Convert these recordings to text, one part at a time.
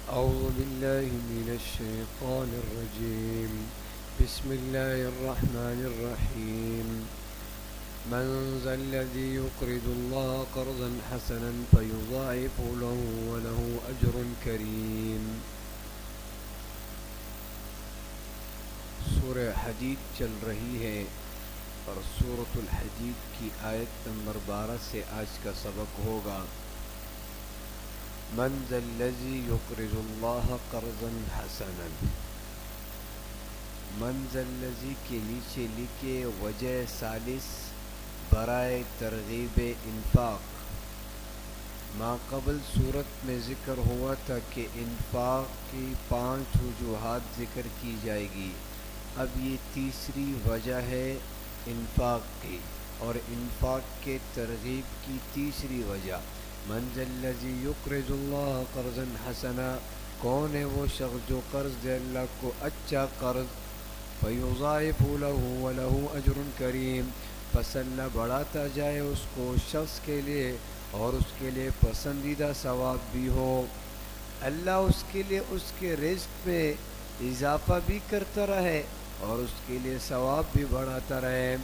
أعوذ بالله من الشيطان الرجيم. بسم الله الرحمن الرحيم. من ذا الذي يقرض الله قرضا حسنا فيضاعف له وله أجر كريم. سورہ حدید چل رہی ہے اور سورۃ الحدید کی آیت نمبر 12 سے آج کا سبق ہوگا. من ذا الذي يقرض الله قرضا حسنا. من ذا الذي کے نیچے لکھے وجہ ثالث برائے ترغیب انفاق. ما قبل صورت میں ذکر ہوا تھا کہ انفاق کی 5 وجوہات ذکر کی جائے گی. اب یہ تیسری وجہ ہے انفاق کی اور انفاق کے ترغیب کی تیسری وجہ. من ذا الذی یقرض اللہ قرضا حسنا. کون ہے وہ شخص جو قرض دے اللہ کو اچھا قرض. فیضاعف له وله اجر کریم. پس اللہ بڑھاتا جائے اس کو شخص کے لیے اور اس کے لیے پسندیدہ ثواب بھی ہو. اللہ اس کے لیے اس کے رزق میں اضافہ بھی کرتا رہے اور اس کے لیے ثواب بھی بڑھاتا رہے.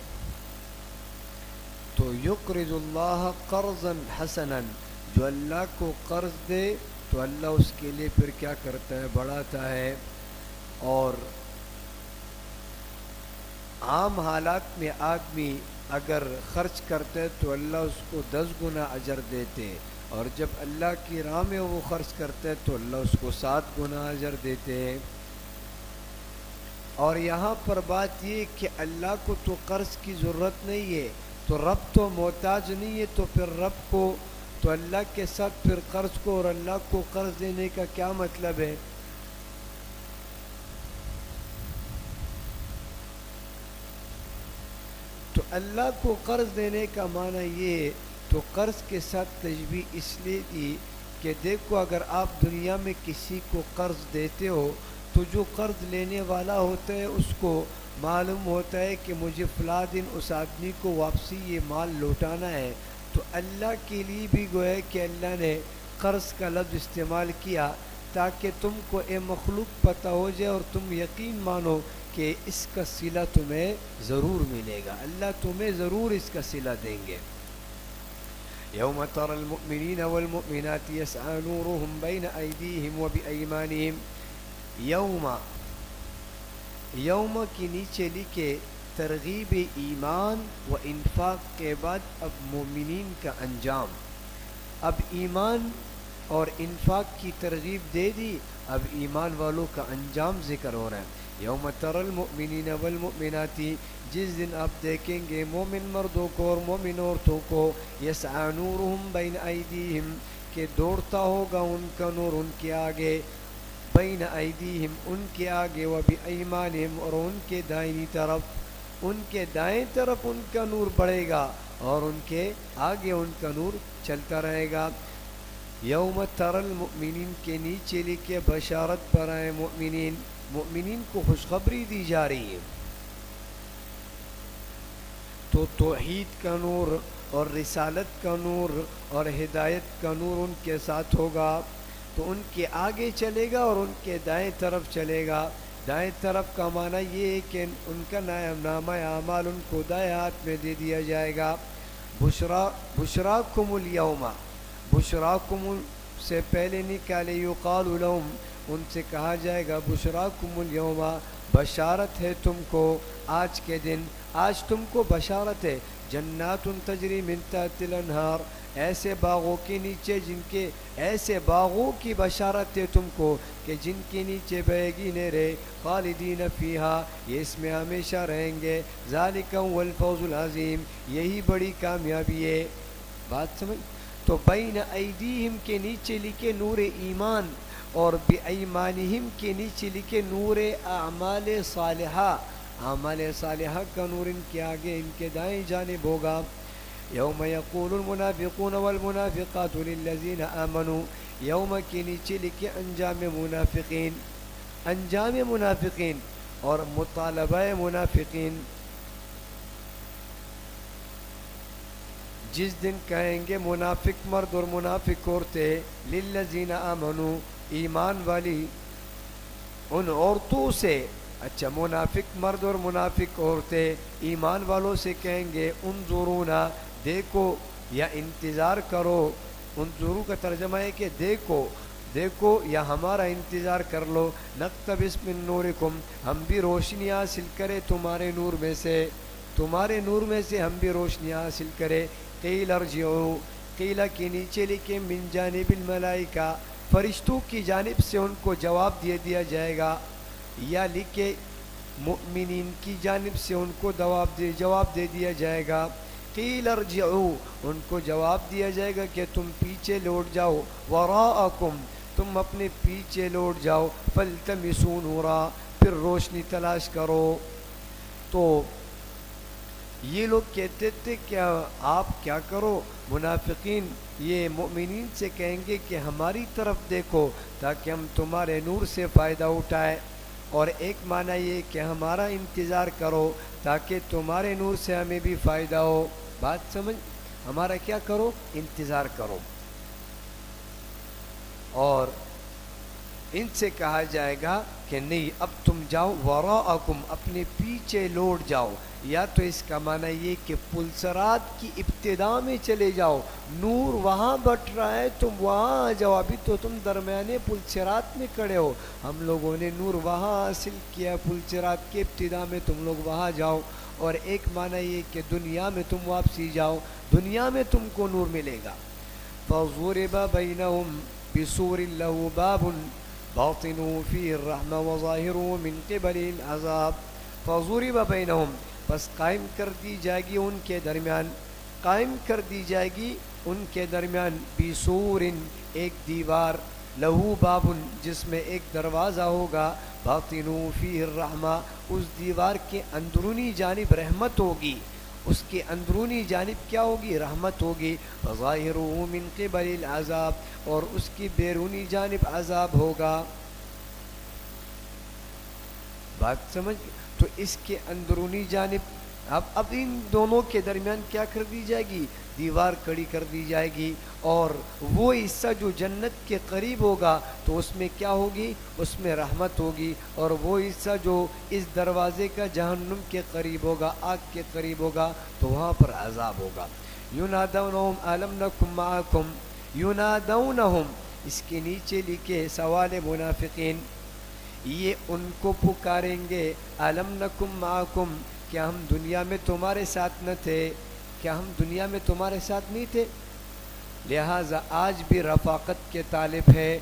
تو یقرض اللہ قرضا حسنا. جو اللہ کو قرض دے تو اللہ اس کے لیے پھر کیا کرتا ہے, بڑھاتا ہے. اور عام حالات میں آدمی اگر خرچ کرتے تو اللہ اس کو 10 گنا اجر دیتے, اور جب اللہ کی راہ میں وہ خرچ کرتے تو اللہ اس کو 7 گنا اجر دیتے. اور یہاں پر بات یہ کہ اللہ کو تو قرض کی ضرورت نہیں ہے, تو رب تو محتاج نہیں ہے, تو پھر رب کو تو اللہ کے ساتھ پھر قرض کو اور اللہ کو قرض دینے کا کیا مطلب ہے؟ تو اللہ کو قرض دینے کا معنی یہ, تو قرض کے ساتھ تشبیہ اس لیے دی کہ دیکھو اگر آپ دنیا میں کسی کو قرض دیتے ہو تو جو قرض لینے والا ہوتا ہے اس کو معلوم ہوتا ہے کہ مجھے فلاں دن اس آدمی کو واپسی یہ مال لوٹانا ہے. تو اللہ کے لیے بھی گویا کہ اللہ نے قرض کا لفظ استعمال کیا تاکہ تم کو اے مخلوق پتہ ہو جائے اور تم یقین مانو کہ اس کا صلہ تمہیں ضرور ملے گا, اللہ تمہیں ضرور اس کا صلہ دیں گے. یوم تری المؤمنین والمؤمنات یسعی نورهم بین ایدیہم وبایمانہم. یوم کی نیچے لکھے ترغیب ایمان و انفاق کے بعد اب مومنین کا انجام. اب ایمان اور انفاق کی ترغیب دے دی, اب ایمان والوں کا انجام ذکر ہو رہا ہے. یوم تری المؤمنین والمؤمنات, جس دن آپ دیکھیں گے مومن مردوں کو اور مومن عورتوں کو, یسعی نورهم بین ایدیہم, کہ دوڑتا ہوگا ان کا نور ان کے آگے, بین ایدیہم ان کے آگے, و بایمانہم اور ان کے دائنی طرف, ان کے دائیں طرف ان کا نور بڑھے گا اور ان کے آگے ان کا نور چلتا رہے گا. یوم تری المؤمنین کے نیچے لکھے بشارت برائے مؤمنین, مؤمنین کو خوشخبری دی جا رہی ہے. تو توحید کا نور اور رسالت کا نور اور ہدایت کا نور ان کے ساتھ ہوگا, تو ان کے آگے چلے گا اور ان کے دائیں طرف چلے گا. دائیں طرف کا معنی یہ ہے کہ ان کا نامہ اعمال ان کو دائیں ہاتھ میں دے دیا جائے گا. بشراکم الیوم, بشراکم سے پہلے نکالے, یقال لهم, ان سے کہا جائے گا بشراکم الیوم, بشارت ہے تم کو آج کے دن, آج تم کو بشارت ہے. جنات تجری من تحت الانہار, ایسے باغوں کے نیچے جن کے, ایسے باغوں کی بشارت ہے تم کو کہ جن کے نیچے بہے گی نہریں, خالدین فیہا, یہ اس میں ہمیشہ رہیں گے. ذالک هو الفوز العظیم, یہی بڑی کامیابی ہے. بات سمجھ؟ تو بین ایدیہم کے نیچے لکھے نور ایمان اور بایمانہم کے نیچے لکھے نور اعمال صالحہ. اعمال صالحہ کا نور ان کے آگے ان کے دائیں جانب ہوگا. یوم یقول المنافقون والمنافقات للذین آمنوا, یوم کے نیچے لکھے انجام منافقین, انجام منافقین اور مطالبہ منافقین. جس دن کہیں گے منافق مرد اور منافق عورتیں, للذین آمنوا, ایمان والی ان عورتوں سے، اچھا منافق مرد اور منافق عورتیں ایمان والوں سے کہیں گے انظرونا دیکھو یا انتظار کرو. انظرو کا ترجمہ ہے کہ دیکھو، دیکھو یا ہمارا انتظار کر لو. نقتبس من نورکم ہم بھی روشنی حاصل کرے تمہارے نور میں سے، تمہارے نور میں سے ہم بھی روشنی حاصل کرے. قیل ارجعوا، قیل کے نیچے لکھے من جانب الملائکہ فرشتوں کی جانب سے ان کو جواب دیا جائے گا، یا لکھے مؤمنین کی جانب سے ان کو جواب دے دیا جائے گا. قیل ارجعوا ان کو جواب دیا جائے گا کہ تم پیچھے لوٹ جاؤ. وراءکم تم اپنے پیچھے لوٹ جاؤ. فالتمسوا نورا پھر روشنی تلاش کرو. تو یہ لوگ کہتے تھے کیا آپ کیا کرو، منافقین یہ مومنین سے کہیں گے کہ ہماری طرف دیکھو تاکہ ہم تمہارے نور سے فائدہ اٹھائیں، اور ایک معنی یہ کہ ہمارا انتظار کرو تاکہ تمہارے نور سے ہمیں بھی فائدہ ہو. بات سمجھ، ہمارا کیا کرو، انتظار کرو. اور ان سے کہا جائے گا کہ نہیں اب تم جاؤ، وراءکم اپنے پیچھے لوٹ جاؤ. یا تو اس کا معنی یہ کہ پلسرات کی ابتدا میں چلے جاؤ، نور وہاں بٹ رہا ہے تم وہاں آ جاؤ، ابھی تو تم درمیانے پلسرات میں کھڑے ہو، ہم لوگوں نے نور وہاں حاصل کیا پلسرات کی ابتدا میں، تم لوگ وہاں جاؤ. اور ایک معنی یہ کہ دنیا میں تم واپسی جاؤ، دنیا میں تم کو نور ملے گا. فضرب بینہم بسور لہ باب باطنوا فیہ الرحمہ وظاہروا من قبل العذاب. فضرب بینہم بس قائم کر دی جائے گی ان کے درمیان، قائم کر دی جائے گی ان کے درمیان بسور ایک دیوار، لہو باب جس میں ایک دروازہ ہوگا، باطنوا فیہ الرحمہ اس دیوار کے اندرونی جانب رحمت ہوگی، اس کے اندرونی جانب کیا ہوگی، رحمت ہوگی. وظاہرہ من قبل العذاب اور اس کی بیرونی جانب عذاب ہوگا. بات سمجھ. تو اس کے اندرونی جانب اب ان دونوں کے درمیان کیا کر دی جائے گی، دیوار کھڑی کر دی جائے گی. اور وہ حصہ جو جنت کے قریب ہوگا تو اس میں کیا ہوگی، اس میں رحمت ہوگی، اور وہ حصہ جو اس دروازے کا جہنم کے قریب ہوگا، آگ کے قریب ہوگا، تو وہاں پر عذاب ہوگا. ینادونہم الم نکن معکم، ینادونہم اس کے نیچے لکھے سوال منافقین، یہ ان کو پکاریں گے الم نکن معکم کیا ہم دنیا میں تمہارے ساتھ نہ تھے، کیا ہم دنیا میں تمہارے ساتھ نہیں تھے. لہٰذا آج بھی رفاقت کے طالب ہے،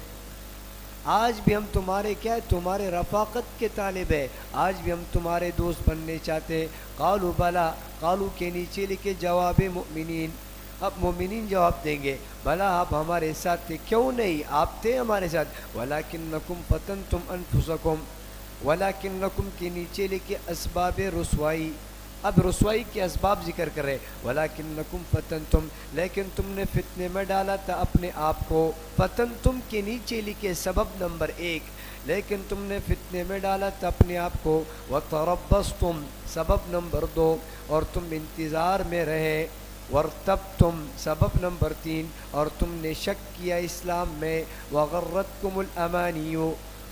آج بھی ہم تمہارے کیا ہے، تمہارے رفاقت کے طالب ہے، آج بھی ہم تمہارے دوست بننے چاہتے. قالوا بلا، قالوا کے نیچے لکھے جواب مؤمنین، اب مومنین جواب دیں گے بلا آپ ہمارے ساتھ تھے، کیوں نہیں آپ تھے ہمارے ساتھ. ولکنکم فتنتم انفسکم، ولکنکم کے نیچے لکھے اسباب رسوائی، اب رسوائی کے اسباب ذکر کر رہے. ولکنکم فتنتم لیکن تم نے فتنے میں ڈالا تھا اپنے آپ کو. فتنتم کے نیچے لکھے سبب نمبر 1، لیکن تم نے فتنے میں ڈالا تھا اپنے آپ کو. وتربصتم سبب نمبر 2، اور تم انتظار میں رہے. ورتبتم سبب نمبر 3، اور تم نے شک کیا اسلام میں. وغرتکم الامانی،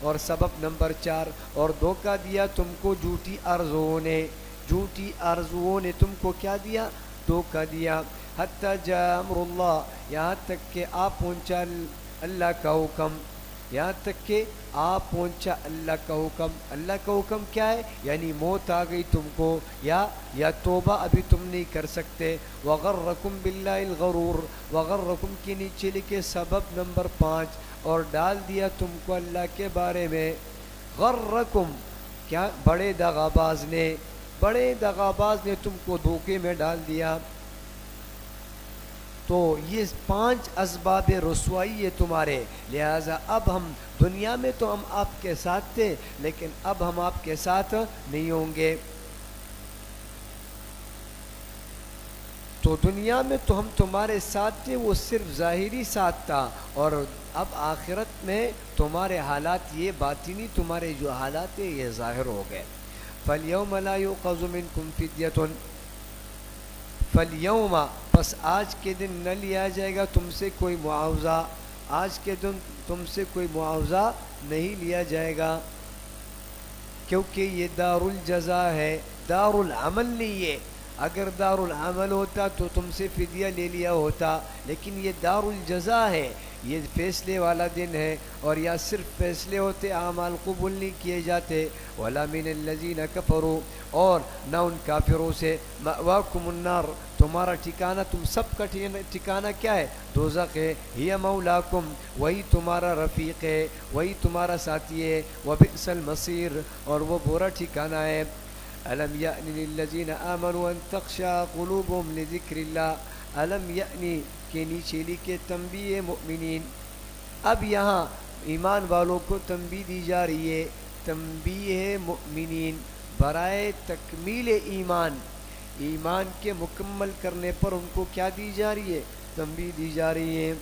اور سبب نمبر 4، اور دھوکہ دیا تم کو جھوٹی آرزوؤں نے، جھوٹی آرزوؤں نے تم کو کیا دیا، دھوکہ دیا. حتی جاء امر اللہ یہاں تک کہ آ پہنچا اللہ کا حکم، یہاں تک کہ آ پہنچا اللہ کا حکم. اللہ کا حکم کیا ہے، یعنی موت آ گئی تم کو، یا توبہ ابھی تم نہیں کر سکتے. وغرکم باللہ الغرور، وغرکم کے نیچے لکھے سبب نمبر 5، اور ڈال دیا تم کو اللہ کے بارے میں. غرکم کیا، بڑے دغاباز نے، بڑے دغاباز نے تم کو دھوکے میں ڈال دیا. تو یہ 5 اسباب رسوائی ہے تمہارے. لہٰذا اب ہم دنیا میں تو ہم آپ کے ساتھ تھے، لیکن اب ہم آپ کے ساتھ نہیں ہوں گے. تو دنیا میں تو ہم تمہارے ساتھ تھے، وہ صرف ظاہری ساتھ تھا، اور اب آخرت میں تمہارے حالات یہ باطنی تمہارے جو حالات ہیں یہ ظاہر ہو گئے. فَالْيَوْمَ لَا يُؤْخَذُ مِنْكُمْ فِدْيَةٌ، فَالْيَوْمَ پس آج کے دن نہ لیا جائے گا تم سے کوئی معاوضہ، آج کے دن تم سے کوئی معاوضہ نہیں لیا جائے گا، کیونکہ یہ دار الجزا ہے، دار العمل نہیں ہے۔ اگر دار العمل ہوتا تو تم سے فدیہ لے لیا ہوتا، لیکن یہ دار الجزا ہے، یہ فیصلے والا دن ہے، اور یا صرف فیصلے ہوتے، اعمال قبول نہیں کیے جاتے۔ وَلَا مِنَ الَّذِينَ كَفَرُوا، اور نہ ان کافروں سے، مَأْوَاكُمُ النَّارُ، تمہارا ٹھکانہ، تم سب کا ٹھکانہ کیا ہے؟ دوزخ ہے۔ ہِيَ مَوْلَاكُمْ، وہی تمہارا رفیق ہے، وہی تمہارا ساتھی ہے۔ وَبِئْسَ الْمَصِيرُ، اور وہ برا ٹھکانہ ہے۔ أَلَمْ يَأْنِ لِلَّذِينَ آمَنُوا أَن تَخْشَعَ قُلُوبُهُمْ لِذِكْرِ اللَّهِ، أَلَمْ يَأْنِ کے نیچے لکھے تنبیہ مؤمنین۔ اب یہاں ایمان والوں کو تنبیہ دی جا رہی ہے، تنبیہ مؤمنین برائے تکمیل ایمان، ایمان کے مکمل کرنے پر ان کو کیا دی جا رہی ہے؟ تنبیہ دی جا رہی ہے۔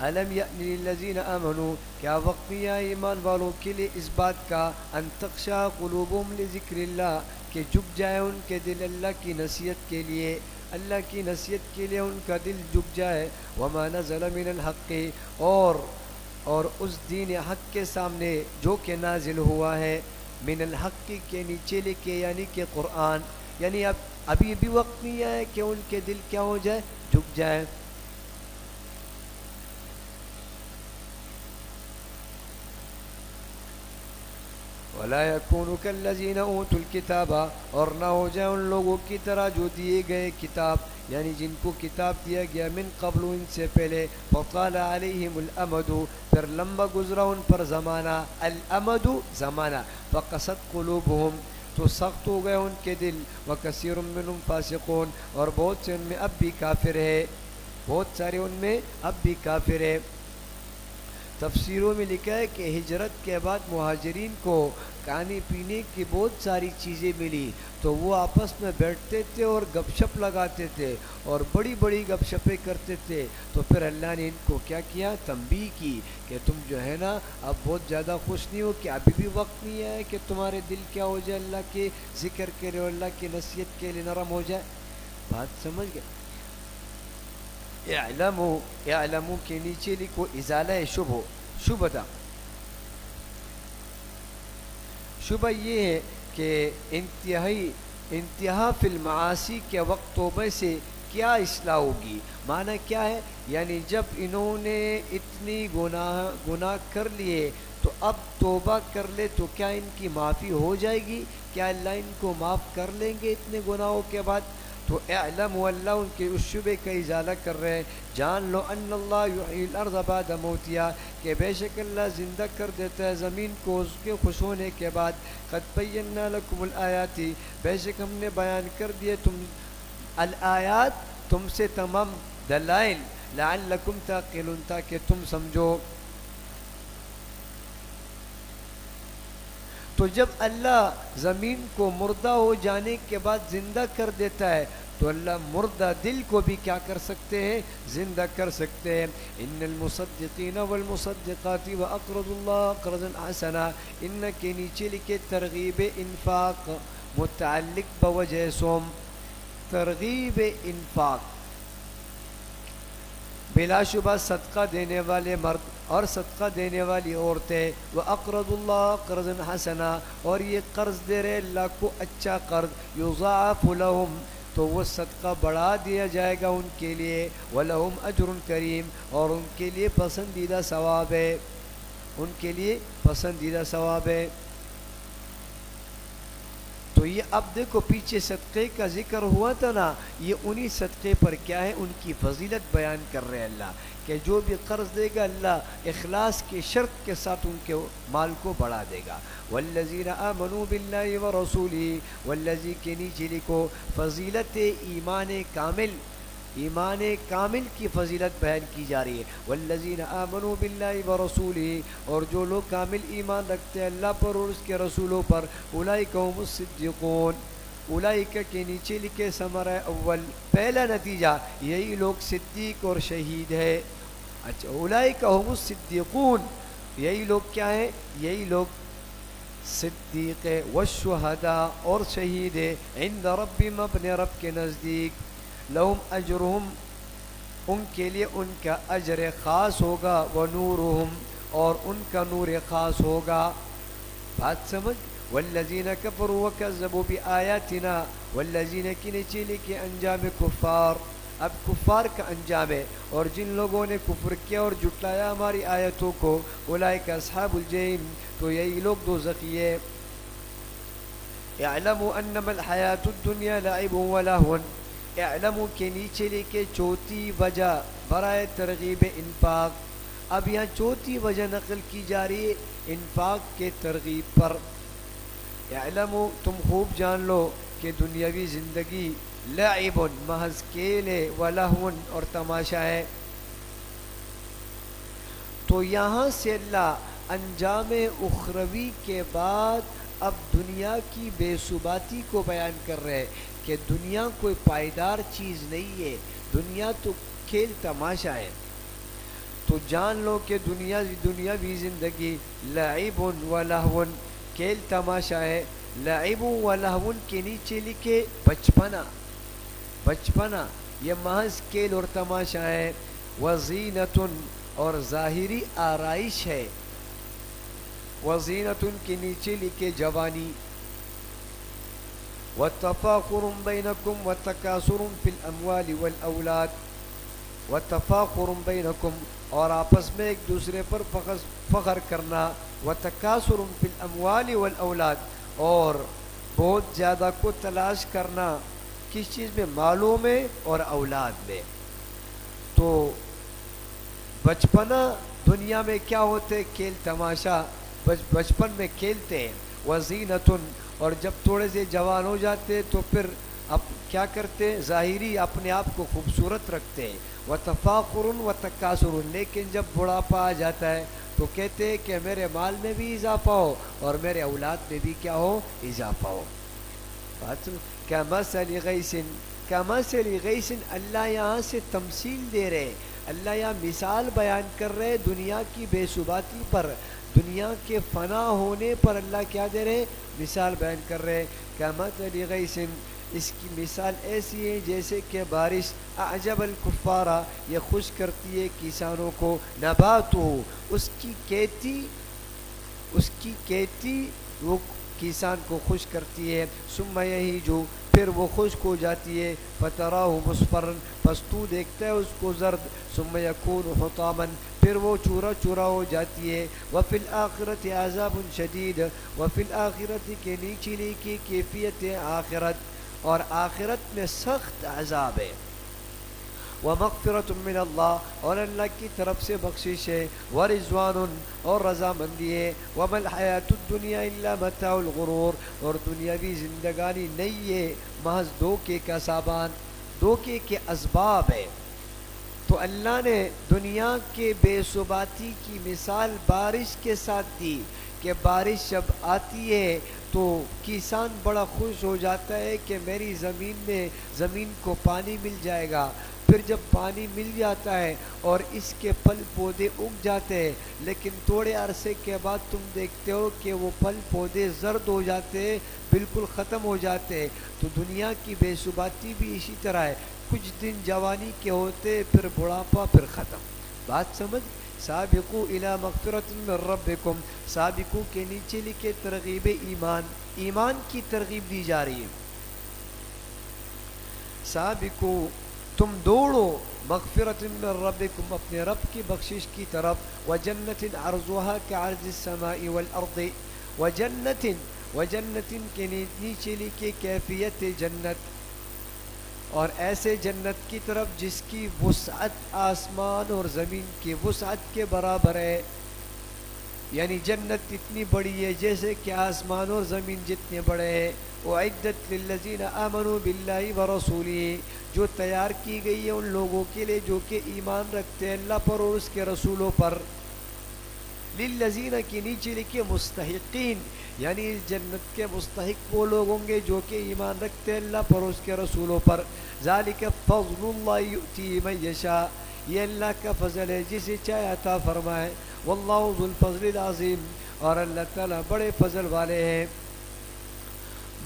الم یأن للذین آمنوا، کیا وقت نہیں آیا ایمان والوں کے لیے اس بات کا، ان تخشع قلوبهم لذکر اللہ، کہ جھک جائے ان کے دل اللہ کی نصیحت کے لیے، اللہ کی نصیحت کے لیے ان کا دل جھک جائے۔ وما نزل من الحق، اور اس دین حق کے سامنے جو کہ نازل ہوا ہے، من الحق کے نیچے لکھے یعنی کہ قرآن، یعنی ابھی بھی وقت نہیں آیا کہ ان کے دل کیا ہو جائے؟ جھک جائے۔ ولا يكونوا كالذين اوتوا الكتاب، اور نہ ہو جائے ان لوگوں کی طرح جو دیے گئے کتاب، یعنی جن کو کتاب دیا گیا من قبل، ان سے پہلے، فطال عليهم الامد، پھر لمبا گزرا ان پر زمانہ، الامد زمانہ، فقست قلوبهم، تو سخت ہو گئے ان کے دل، وکثیر منهم فاسقون، اور بہت سے ان میں اب بھی کافر ہے، بہت سارے ان میں اب بھی کافر ہے۔ تفسیروں میں لکھا ہے کہ ہجرت کے بعد مہاجرین کو کھانے پینے کی بہت ساری چیزیں ملی، تو وہ آپس میں بیٹھتے تھے اور گپ شپ لگاتے تھے اور بڑی بڑی گپ شپیں کرتے تھے۔ تو پھر اللہ نے ان کو کیا کیا؟ تنبیہ کی کہ تم جو ہے نا اب بہت زیادہ خوش نہیں ہو، کہ ابھی بھی وقت نہیں آیا کہ تمہارے دل کیا ہو جائے، اللہ کے ذکر کے لیے، اللہ کی نصیحت کے لیے نرم ہو جائے۔ بات سمجھ گئے؟ اعلموا کے نیچے لکھو ازالہ شبہ، شبہ تھا، شبہ یہ ہے کہ انتہا فی المعاصی کے وقت توبہ سے کیا اصلاح ہوگی؟ معنی کیا ہے؟ یعنی جب انہوں نے اتنی گناہ کر لیے تو اب توبہ کر لے تو کیا ان کی معافی ہو جائے گی؟ کیا اللہ ان کو معاف کر لیں گے اتنے گناہوں کے بعد؟ تو اعلم، اللہ ان کے اس شبے کا ازالہ کر رہے ہیں، جان لو ان اللہ یحیی الارض بعد موتها، کہ بے شک اللہ زندہ کر دیتا ہے زمین کو اس کے خوش ہونے کے بعد۔ قد بینا لکم الآیات، بے شک ہم نے بیان کر دیے تم الآیات، تم سے تمام دلائل، لعلکم تعقلون، تاکہ تم سمجھو۔ تو جب اللہ زمین کو مردہ ہو جانے کے بعد زندہ کر دیتا ہے تو اللہ مردہ دل کو بھی کیا کر سکتے ہیں؟ زندہ کر سکتے ہیں۔ ان المصدقین والمصدقات واقرضوا اللہ قرضا حسنا، ان کے نیچے لکھے ترغیب انفاق متعلق بوجہ سوم، ترغیب انفاق بلا شبہ صدقہ دینے والے مرد اور صدقہ دینے والی عورتیں، وَأَقْرَضُوا اللَّهَ قَرْضًا حَسَنًا، اور یہ قرض دے رہے اللہ کو اچھا قرض، يُضَاعَفُ لَهُمْ، تو وہ صدقہ بڑھا دیا جائے گا ان کے لیے، وَلَهُمْ أَجْرٌ كَرِيمٌ، اور ان کے لیے پسندیدہ ثواب ہے، ان کے لیے پسندیدہ ثواب ہے۔ تو یہ اب دیکھو پیچھے صدقے کا ذکر ہوا تھا نا، یہ انہی صدقے پر کیا ہے؟ ان کی فضیلت بیان کر رہے اللہ، کہ جو بھی قرض دے گا اللہ اخلاص کی شرط کے ساتھ ان کے مال کو بڑھا دے گا۔ والذین آمنوا باللہ ورسولہ، والذی کے نیچے لکھو فضیلت ایمان کامل، ایمان کامل کی فضیلت بیان کی جا رہی ہے۔ والذین آمنوا باللہ ورسولہ، اور جو لوگ کامل ایمان رکھتے ہیں اللہ پر اور اس کے رسولوں پر، اولئک هم الصدیقون، اولئک کے نیچے لکھے ثمرہ اول، پہلا نتیجہ یہی لوگ صدیق اور شہید ہے۔ اچھا، اولئک هم الصدیقون، یہی لوگ کیا ہیں؟ یہی لوگ صدیق ہے، والشہداء، اور شہید ہے، عند ربہم، اپنے رب کے نزدیک، لہم اجرہم، ان کے لیے ان کا اجر خاص ہوگا، ونورہم اور ان کا نور خاص ہوگا. بات سمجھ. والذین کفروا وکذبوا بآیاتنا، والذین کی نیچے لکھے انجام کفار. اب کفار کا انجام ہے، اور جن لوگوں نے کفر کیا اور جھٹلایا ہماری آیتوں کو، اولئک اصحاب الجحیم، تو یہی لوگ دوزخی ہے. اعلموا انما الحیات الدنیا لعب ولہو. اعلموا کے نیچے لکھے چوتھی وجہ برائے ترغیب انفاق. اب یہاں چوتھی وجہ نقل کی جا رہی ہے انفاق کے ترغیب پر. اعلموا تم خوب جان لو کہ دنیاوی زندگی لعب محض کھیل ہے، ولہو اور تماشا ہے. تو یہاں سے اللہ انجام اخروی کے بعد اب دنیا کی بے ثباتی کو بیان کر رہے ہیں کہ دنیا کوئی پائیدار چیز نہیں ہے، دنیا تو کھیل تماشا ہے. تو جان لو کہ دنیاوی زندگی لعب و لہو، کھیل تماشا ہے. لعب و لہو کے نیچے لکھے بچپنا. بچپنا یہ محض کھیل اور تماشا ہے. وزینت اور ظاہری آرائش ہے. وزینت کے نیچے لکھے جوانی. وتفاخر بینکم وتکاثر فی الاموال والاولاد. وتفاخر بینکم اور آپس میں ایک دوسرے پر فخر کرنا. وتکاثر فی الاموال والاولاد اور بہت زیادہ کو تلاش کرنا کس چیز میں؟ مالوں میں اور اولاد میں. تو بچپنا دنیا میں کیا ہوتے؟ کھیل تماشا. بچپن میں کھیلتے ہیں. وزینتن اور جب تھوڑے سے جوان ہو جاتے تو پھر اب کیا کرتے؟ ظاہری اپنے آپ کو خوبصورت رکھتے ہیں. وتفاخر وتکاثر لیکن جب بڑھاپا آ جاتا ہے تو کہتے ہیں کہ میرے مال میں بھی اضافہ ہو اور میرے اولاد میں بھی کیا ہو؟ اضافہ ہو. کمثل غیث. کمثل غیث اللہ یہاں سے تمثیل دے رہے. اللہ یہاں مثال بیان کر رہے دنیا کی بے ثباتی پر، دنیا کے فنا ہونے پر. اللہ کیا دے رہے؟ مثال بیان کر رہے. کمثل غیث اس کی مثال ایسی ہے جیسے کہ بارش. اعجب الکفارہ یہ خوش کرتی ہے کسانوں کو. نباتو اس کی کھیتی وہ کسان کو خوش کرتی ہے. ثم یہیج پھر وہ خشک ہو جاتی ہے. فتراہ مصفرا پس تو دیکھتا ہے اس کو زرد. ثم یکون حطاما پھر وہ چورا چورا ہو جاتی ہے. وفی الآخرۃ عذاب شدید. وفی الآخرۃ کے نیچے کی کیفیت آخرت، اور آخرت میں سخت عذاب ہے. ومغفرۃ من اللہ اور اللہ کی طرف سے بخشش ہے. ورضوان اور رضامندی ہے. وما الحیات الدنیا الا متاع الغرور اور دنیاوی زندگانی نہیں ہے محض دھوکے کا سامان، دھوکے کے اسباب ہے. تو اللہ نے دنیا کے بے ثباتی کی مثال بارش کے ساتھ دی کہ بارش جب آتی ہے تو کسان بڑا خوش ہو جاتا ہے کہ میری زمین کو پانی مل جائے گا. پھر جب پانی مل جاتا ہے اور اس کے پھل پودے اگ جاتے ہیں، لیکن تھوڑے عرصے کے بعد تم دیکھتے ہو کہ وہ پھل پودے زرد ہو جاتے ہیں، بالکل ختم ہو جاتے ہیں. تو دنیا کی بے ثباتی بھی اسی طرح ہے. کچھ دن جوانی کے ہوتے پھر بڑھاپا پھر ختم. بات سمجھ. سابقو الی مغفرۃ من ربکم. سابقو کے نیچے لکھے ترغیب ایمان، ایمان کی ترغیب دی جا رہی ہے. سابقو تم دوڑو مغفرۃ من ربکم اپنے رب کی بخشش کی طرف. وجنت عرضها كعرض السماء والارض. وجنت کے نیچے لکھے کیفیت جنت، اور ایسے جنت کی طرف جس کی وسعت آسمان اور زمین کی وسعت کے برابر ہے. یعنی جنت اتنی بڑی ہے جیسے کہ آسمان اور زمین جتنے بڑے ہیں. اعدت للذین آمنوا باللہ ورسولہ جو تیار کی گئی ہے ان لوگوں کے لیے جو کہ ایمان رکھتے ہیں اللہ پر اور اس کے رسولوں پر. للذین کی نیچے لکھے مستحقین، یعنی اس جنت کے مستحق وہ لوگ ہوں گے جو کہ ایمان رکھتے ہیں اللہ پر اور اس کے رسولوں پر. ذالک فضل اللہ یؤتی من یشاء یہ اللہ کا فضل ہے جسے چاہے عطا فرمائے. واللہ ذو الفضل العظیم اور اللہ تعالیٰ بڑے فضل والے ہیں.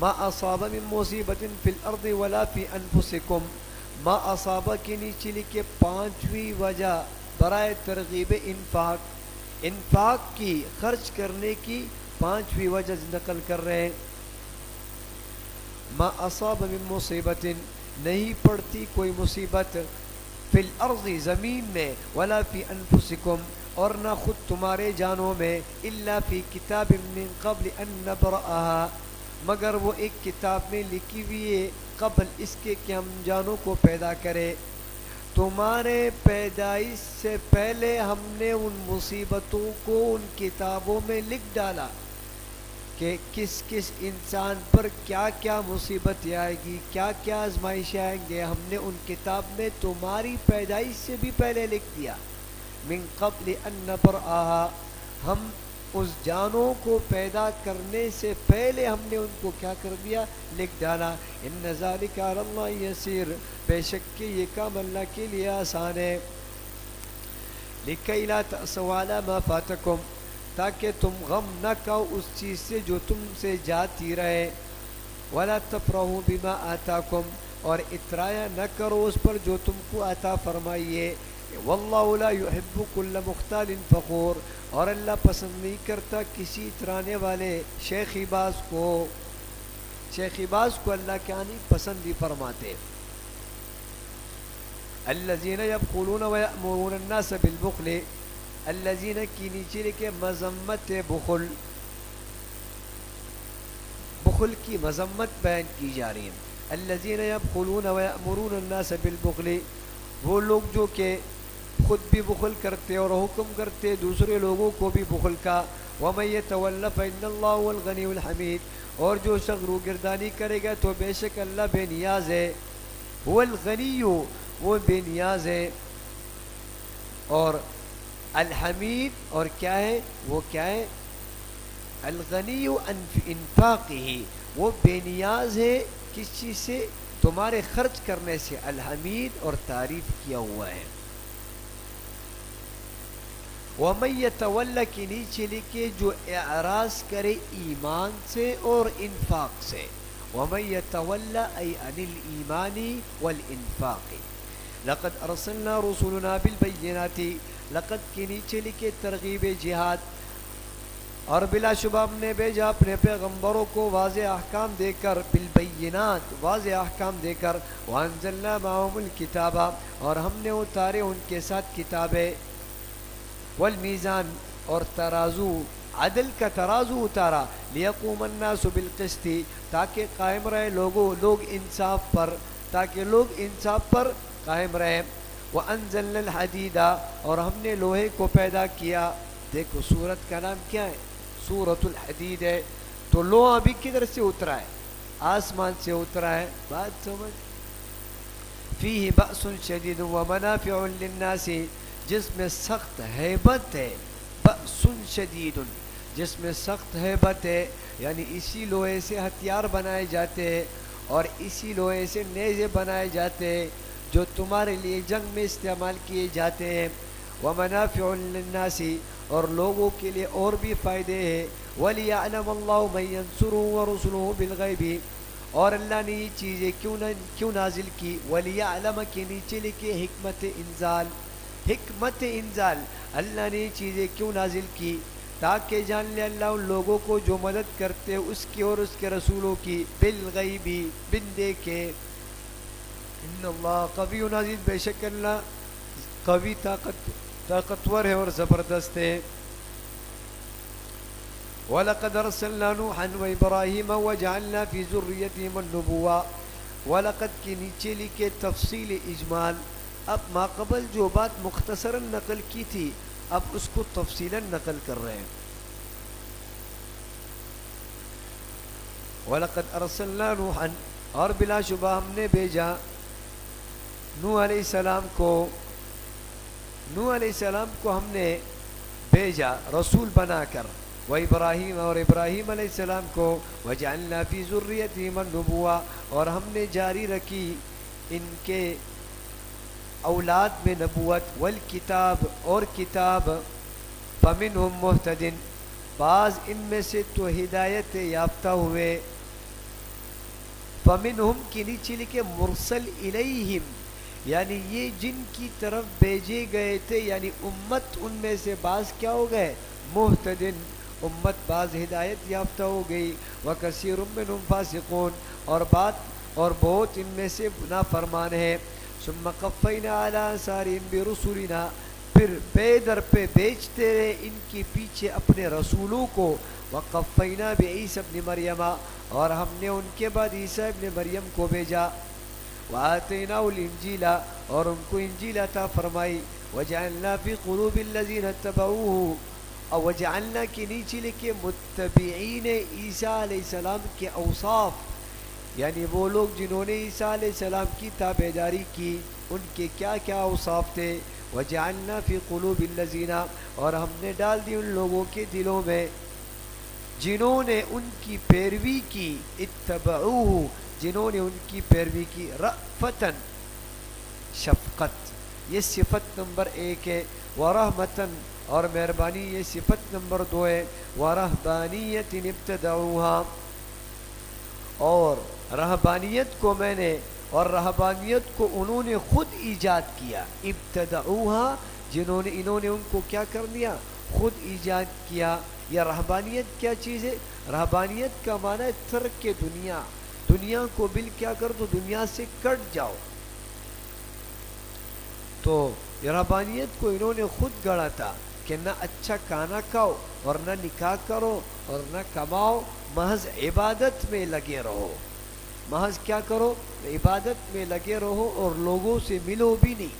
ما اصاب من مصیبت فی الارض ولا فی انفسکم ما اصابہ کے نیچے لکھے پانچویں وجہ برائے ترغیب انفاق کی، خرچ کرنے کی پانچویں وجہ نقل کر رہے ہیں۔ ما اصاب من مصیبت، نہیں پڑتی کوئی مصیبت، فی الارض زمین میں، ولا فی انفسکم اور نہ خود تمہارے جانوں میں، الا فی کتاب من قبل ان نبرأها مگر وہ ایک کتاب میں لکھی ہوئی ہے قبل اس کے کہ ہم جانوں کو پیدا کرے۔ تمہارے پیدائش سے پہلے ہم نے ان مصیبتوں کو ان کتابوں میں لکھ ڈالا کہ کس کس انسان پر کیا کیا مصیبت آئے گی، کیا کیا آزمائش آئیں گے، ہم نے ان کتاب میں تمہاری پیدائش سے بھی پہلے لکھ دیا۔ من قبل ان نبرأها ہم اس جانوں کو پیدا کرنے سے پہلے ہم نے ان کو کیا کر دیا، لکھ ڈالا۔ ان ذالک علی اللہ یسیر، بے شک کہ یہ کام اللہ کے لیے آسان ہے۔ لکی لا تأسوا علی ما فاتکم، تاکہ تم غم نہ کھاؤ اس چیز سے جو تم سے جاتی رہے، ولا تفرحوا بما آتاکم اور اترایا نہ کرو اس پر جو تم کو عطا فرمائیے۔ واللہ لا يحب كل مختال فخور اور اللہ پسند نہیں کرتا کسی اترانے والے شیخی باز کو، شیخی باز کو اللہ کیا نہیں پسند ہی فرماتے۔ الذین یبخلون ویأمرون الناس بالبخل، الذین کی نیچے لکھے مذمت بخل، بخل کی مذمت بیان کی جا رہی ہے۔ الذین یبخلون ویأمرون الناس بالبخل، وہ لوگ جو کہ خود بھی بخل کرتے اور حکم کرتے دوسرے لوگوں کو بھی بخل کا۔ وَمَن يَتَوَلَّ فَإِنَّ اللَّهَ هُوَ الْغَنِيُّ الْحَمِيدُ اور جو شخص روگردانی کرے گا تو بے شک اللہ بے نیاز ہے۔ هُوَ الْغَنِيُّ وہ بے نیاز ہے، اور الحمید اور کیا ہے، وہ کیا ہے، الغنی عن انفاقہ وہ بے نیاز ہے کس چیز سے، تمہارے خرچ کرنے سے، الحمید اور تعریف کیا ہوا ہے۔ وَمَن يَتَوَلَّ کی نیچے لکھے جو اعراض کرے ایمان سے اور انفاق سے، وَمَن يَتَوَلَّ أَيْ عَنِ الْإِيمَانِ وَالْإِنفَاقِ لَقَدْ أَرْسَلْنَا رُسُلُنَا بِالْبَيِّنَاتِ لقد کے نیچے لکھے ترغیب جہاد، اور بلا شبہ ہم نے بھیجا اپنے پیغمبروں کو واضح احکام دے کر، بالبینات واضح احکام دے کر، وانزلنا معهم الکتاب اور ہم نے اتارے ان کے ساتھ کتابیں، والمیزان اور ترازو، عدل کا ترازو اتارا، لیقوم الناس بالقسط تاکہ قائم رہے لوگ انصاف پر، تاکہ لوگ انصاف پر قائم رہے۔ وانزلنا الحدید اور ہم نے لوہے کو پیدا کیا۔ دیکھو سورت کا نام کیا ہے، سورۃ الحدید ہے، تو لوہا بھی کدھر سے اترا ہے، آسمان سے اترا ہے۔ بات سمجھ، فیہ بأس شدید ومنافع للناس جس میں سخت ہیبت ہے، بأس شدید جس میں سخت ہیبت ہے، یعنی اسی لوہے سے ہتھیار بنائے جاتے ہیں اور اسی لوہے سے نیزے بنائے جاتے ہیں جو تمہارے لیے جنگ میں استعمال کیے جاتے ہیں۔ ومنافع للناس اور لوگوں کے لیے اور بھی فائدے ہیں۔ وَلِيَعْلَمَ اللَّهُ مَن يَنصُرُهُ وَرُسُلُهُ بِالْغَيْبِ اور اللہ نے یہ چیزیں کیوں نازل کی، وَلِيَعْلَمَ کے نیچے لکھے حکمت انزال، حکمت انزال اللہ نے یہ چیزیں کیوں نازل کی، تاکہ جان لے اللہ ان لوگوں کو جو مدد کرتے اس کی اور اس کے رسولوں کی، بالغیبی بن دیکھے۔ ان اللہ قوی عزیز بے شک اللہ قوی طاقتور ہے اور زبردست ہے۔ وَلَقَدْ أَرْسَلْنَا نُوحًا وَإِبْرَاهِيمَ وَجَعَلْنَا فِي ذُرِّيَّتِهِمُ النُّبُوَّةَ وَلَقَدْ کی نیچے لکھے تفصیل اجمال، اب ماقبل جو بات مختصراً نقل کی تھی اب اس کو تفصیلاً نقل کر رہے ہیں۔ وَلَقَدْ أَرْسَلْنَا نُوحًا اور بلا شبہ ہم نے بھیجا نوح علیہ السلام کو، نوح علیہ السلام کو ہم نے بھیجا رسول بنا کر، وابراہیم اور ابراہیم علیہ السلام کو، وجعلنا فی ذریتہم النبوہ اور ہم نے جاری رکھی ان کے اولاد میں نبوت، والکتاب اور کتاب، فمنہم مہتد بعض ان میں سے تو ہدایت یافتہ ہوئے، فمنہم کی نیچے لکھے مرسل الیہم یعنی یہ جن کی طرف بھیجے گئے تھے، یعنی امت ان میں سے بعض کیا ہو گئے؟ مہتدن، امت بعض ہدایت یافتہ ہو گئی، وکثیر منہم فاسقون، اور بہت ان میں سے نافرمان ہے۔ ثم قفینا علی آثارہم برسلنا، پھر پے در پہ بیچتے رہے ان کے پیچھے اپنے رسولوں کو۔ وقفینا بعیسی ابن مریم، اور ہم نے ان کے بعد عیسیٰ ابن مریم کو بھیجا۔ وآتیناہ الانجیل، اور ان کو انجیل عطا فرمائی۔ وجعلنا فی قلوب الذین اتبعوہ، اور وجعلنا کے نیچے لکھے متبعین عیسیٰ علیہ السلام کے اوصاف، یعنی وہ لوگ جنہوں نے عیسیٰ علیہ السلام کی تابعداری کی، ان کے کیا کیا اوصاف تھے۔ وجعلنا فی قلوب الذین، اور ہم نے ڈال دی ان لوگوں کے دلوں میں جنہوں نے ان کی پیروی کی، اتبعوہ، جنہوں نے ان کی پیروی کی، رأفتن، شفقت، یہ صفت نمبر 1 ہے۔ ورحمتن، اور مہربانی، یہ صفت نمبر 2 ہے۔ ورہبانیت ابتدعوہا، اور رہبانیت کو میں نے، اور رہبانیت کو انہوں نے خود ایجاد کیا۔ ابتدعوہا، انہوں نے ان کو کیا کر دیا؟ خود ایجاد کیا۔ یا رہبانیت کیا چیز ہے؟ رہبانیت کا معنی ہے ترک دنیا، دنیا کو کیا کر دو، دنیا سے کٹ جاؤ۔ تو رہبانیت کو انہوں نے خود گڑھا تھا کہ نہ اچھا کھانا کھاؤ، اور نہ نکاح کرو، اور نہ کماؤ، محض عبادت میں لگے رہو۔ محض کیا کرو؟ عبادت میں لگے رہو، اور لوگوں سے ملو بھی نہیں،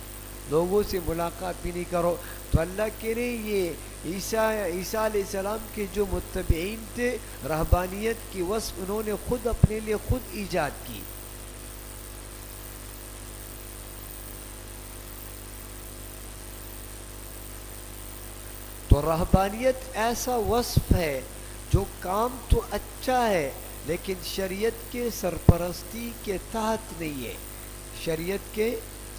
لوگوں سے ملاقات بھی نہیں کرو۔ تو اللہ کے لیے یہ عیسیٰ علیہ السلام کے جو متبعین تھے، رہبانیت کی وصف انہوں نے خود اپنے لیے خود ایجاد کی۔ تو رہبانیت ایسا وصف ہے جو کام تو اچھا ہے لیکن شریعت کے سرپرستی کے تحت نہیں ہے، شریعت کے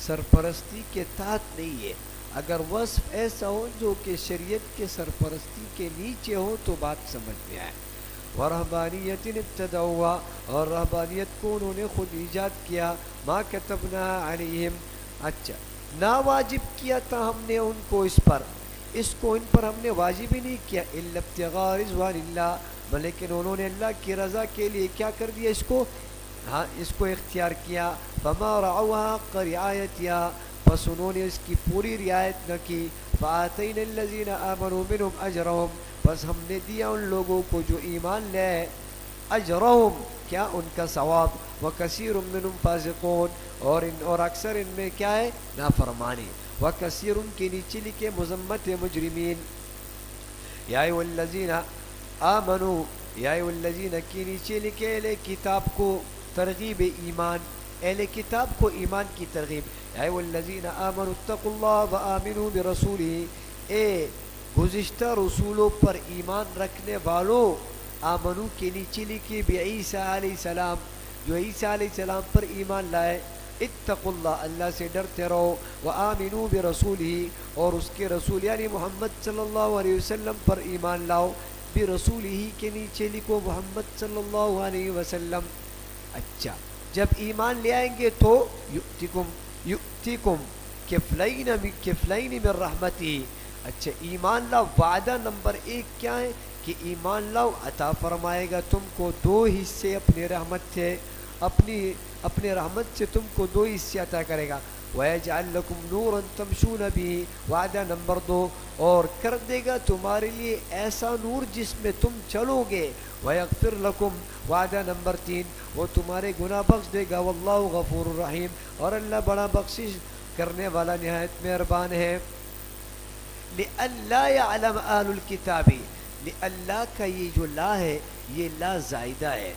سرپرستی کے تحت نہیں ہے۔ اگر وصف ایسا ہو جو کہ شریعت کے سرپرستی کے نیچے ہو تو بات سمجھ میں آئے۔ ورہبانیت ابتدعوہا، اور رہبانیت کو انہوں نے خود ایجاد کیا۔ ما کتبنا علیہم، اچھا نہ واجب کیا تھا ہم نے ان کو اس کو ان پر ہم نے واجب ہی نہیں کیا، الا ابتغاء رضوان اللہ، لیکن انہوں نے اللہ کی رضا کے لیے کیا کر دیا؟ اس کو اختیار کیا۔ فما رعوها حق رعایتها، بس انہوں نے اس کی پوری رعایت نہ کی۔ فآتینا الذین آمنوا منہم اجرہم، بس ہم نے دیا ان لوگوں کو جو ایمان لے اجرہم، کیا؟ ان کا ثواب۔ وکثیر منہم فاسقون، اور اکثر ان میں کیا ہے؟ نافرمانی۔ وکثیر کے نیچے لکھے مذمت مجرمین۔ یا ایھا الذین آمنوا، یا ایھا الذین کے نیچے لکھے اہل کتاب کو ترغیب ایمان، اہل کتاب کو ایمان کی ترغیب۔ یا ایھا الذین آمنوا اتقوا اللہ وآمنوا برسولہ، اے گزشتہ رسولوں پر ایمان رکھنے والوں، آمنو کے نیچے لکھے بعیسیٰ علیہ السلام، جو عیسیٰ علیہ السلام پر ایمان لائے۔ اتقوا اللہ، اللہ سے ڈرتے رہو، وآمنوا برسولہ، اور اس کے رسول یعنی محمد صلی اللہ علیہ وسلم پر ایمان لاؤ۔ برسولہ کے نیچے لکھو محمد صلی اللہ علیہ وسلم۔ اچھا، جب ایمان لے آئیں گے تو یؤتیکم کفلین من رحمتہ۔ اچھا، ایمان لاؤ، وعدہ نمبر 1 کیا ہے؟ کہ ایمان لاؤ، عطا فرمائے گا تم کو 2 حصے اپنے رحمت سے، اپنے رحمت سے تم کو 2 حصے عطا کرے گا۔ وَيَجْعَلْ لَكُمْ نُورًا تَمْشُونَ بِهِ، وعدہ نمبر 2، اور کر دے گا تمہارے لیے ایسا نور جس میں تم چلو گے۔ وَيَغْفِرْ لَكُمْ، وعدہ نمبر 3، وہ تمہارے گناہ بخش دے گا۔ وَاللَّهُ غَفُورٌ رَحِيمٌ، اور اللہ بڑا بخشش کرنے والا نہایت مہربان ہے۔ لِأَلَّا يَعْلَمَ أَهْلُ الْكِتَابِ، لِأَلَّا کا یہ جو لا ہے یہ لا زائدہ ہے۔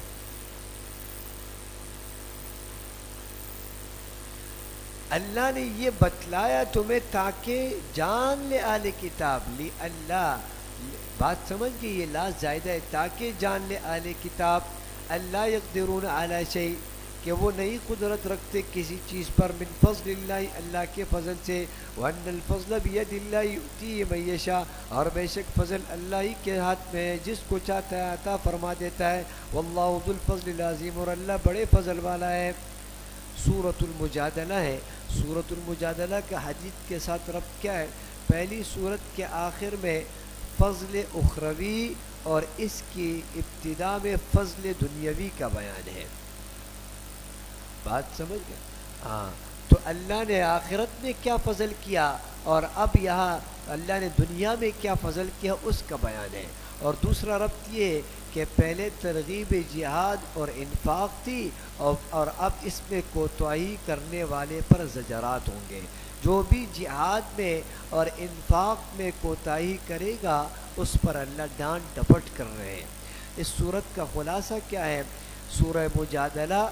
اللہ نے یہ بتلایا تمہیں تاکہ جان لے اہل کتاب، لِأَلَّا، بات سمجھ گئی؟ یہ لا زائدہ ہے، تاکہ جان لے اہل کتاب، اللہ یقدرون علی شیء، کہ وہ نہیں قدرت رکھتے کسی چیز پر، من فضل اللہ، اللہ کے فضل سے، وَأَنَّ الْفَضْلَ بِيَدِ اللَّهِ يُؤْتِيهِ مَن يَشَاءُ، اور بے شک فضل اللہ ہی کے ہاتھ میں ہے، جس کو چاہتا ہے عطا فرما دیتا ہے۔ وَاللَّهُ ذُو الْفَضْلِ الْعَظِيمِ، اور اللہ بڑے فضل والا ہے۔ سورۃ المجادلہ ہے. سورۃ المجادلہ کا حدیث کے ساتھ ربط کیا ہے؟ پہلی سورت کے آخر میں فضل اخروی اور اس کی ابتدا میں فضل دنیاوی کا بیان ہے. بات سمجھ گئے؟ ہاں. تو اللہ نے آخرت میں کیا فضل کیا اور اب یہاں اللہ نے دنیا میں کیا فضل کیا اس کا بیان ہے. اور دوسرا ربط یہ کہ پہلے ترغیب جہاد اور انفاق تھی اور اب اس میں کوتاہی کرنے والے پر زجرات ہوں گے. جو بھی جہاد میں اور انفاق میں کوتاہی کرے گا اس پر اللہ ڈانٹ ڈپٹ کر رہے ہیں. اس صورت کا خلاصہ کیا ہے؟ سورہ مجادلہ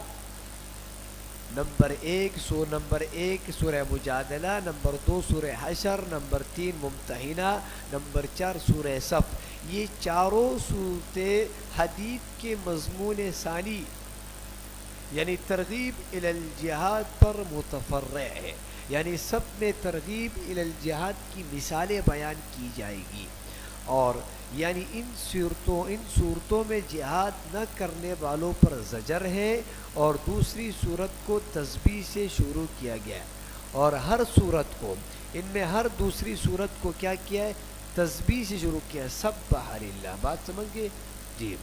نمبر 1 سورہ مجادلہ، نمبر 2 سورہ حشر، نمبر 3 ممتحنہ، نمبر 4 سورہ صف. یہ چاروں صورتیں حدیث کے مضمون ثانی یعنی ترغیب الی الجہاد پر متفرع ہے. یعنی سب میں ترغیب الی الجہاد کی مثالیں بیان کی جائے گی. اور یعنی ان صورتوں میں جہاد نہ کرنے والوں پر زجر ہے. اور دوسری صورت کو تسبیح سے شروع کیا گیا ہے. اور ہر صورت کو ان میں ہر دوسری صورت کو کیا کیا ہے؟ تسبیح سے شروع کیا ہے. سبح للہ. بات سمجھ گئے جی؟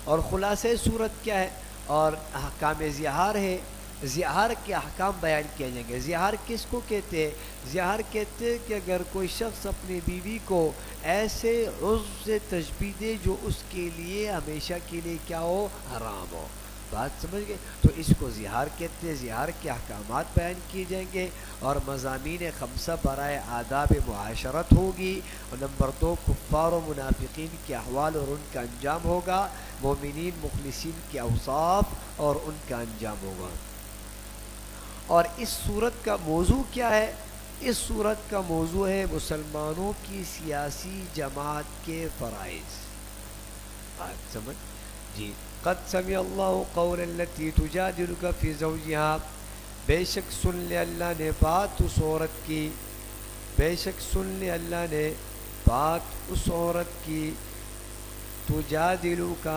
اور خلاصہ صورت کیا ہے؟ اور احکام زہار ہے. زہار کے احکام بیان کیے جائیں گے. زہار کس کو کہتے ہیں؟ زہار کہتے ہیں کہ اگر کوئی شخص اپنی بیوی کو ایسے عضو سے تشبیہ دے جو اس کے لیے ہمیشہ کے لیے کیا ہو؟ حرام ہو. بات سمجھ گئے؟ تو اس کو زہار کہتے ہیں. زہار کے احکامات بیان کیے جائیں گے اور مضامین خمسہ برائے آداب معاشرت ہوگی. اور نمبر 2 کفار و منافقین کے احوال اور ان کا انجام ہوگا. مومنین مخلصین کے اوصاف اور ان کا انجام ہوگا. اور اس صورت کا موضوع کیا ہے؟ اس صورت کا موضوع ہے مسلمانوں کی سیاسی جماعت کے فرائض. بات سمجھ جی؟ قد سمع اللہ قول التی تجادلک فی زوجہا. بے شک سن لے اللہ نے بات اس عورت کی، بے شک سن لے اللہ نے بات اس عورت کی تجادلک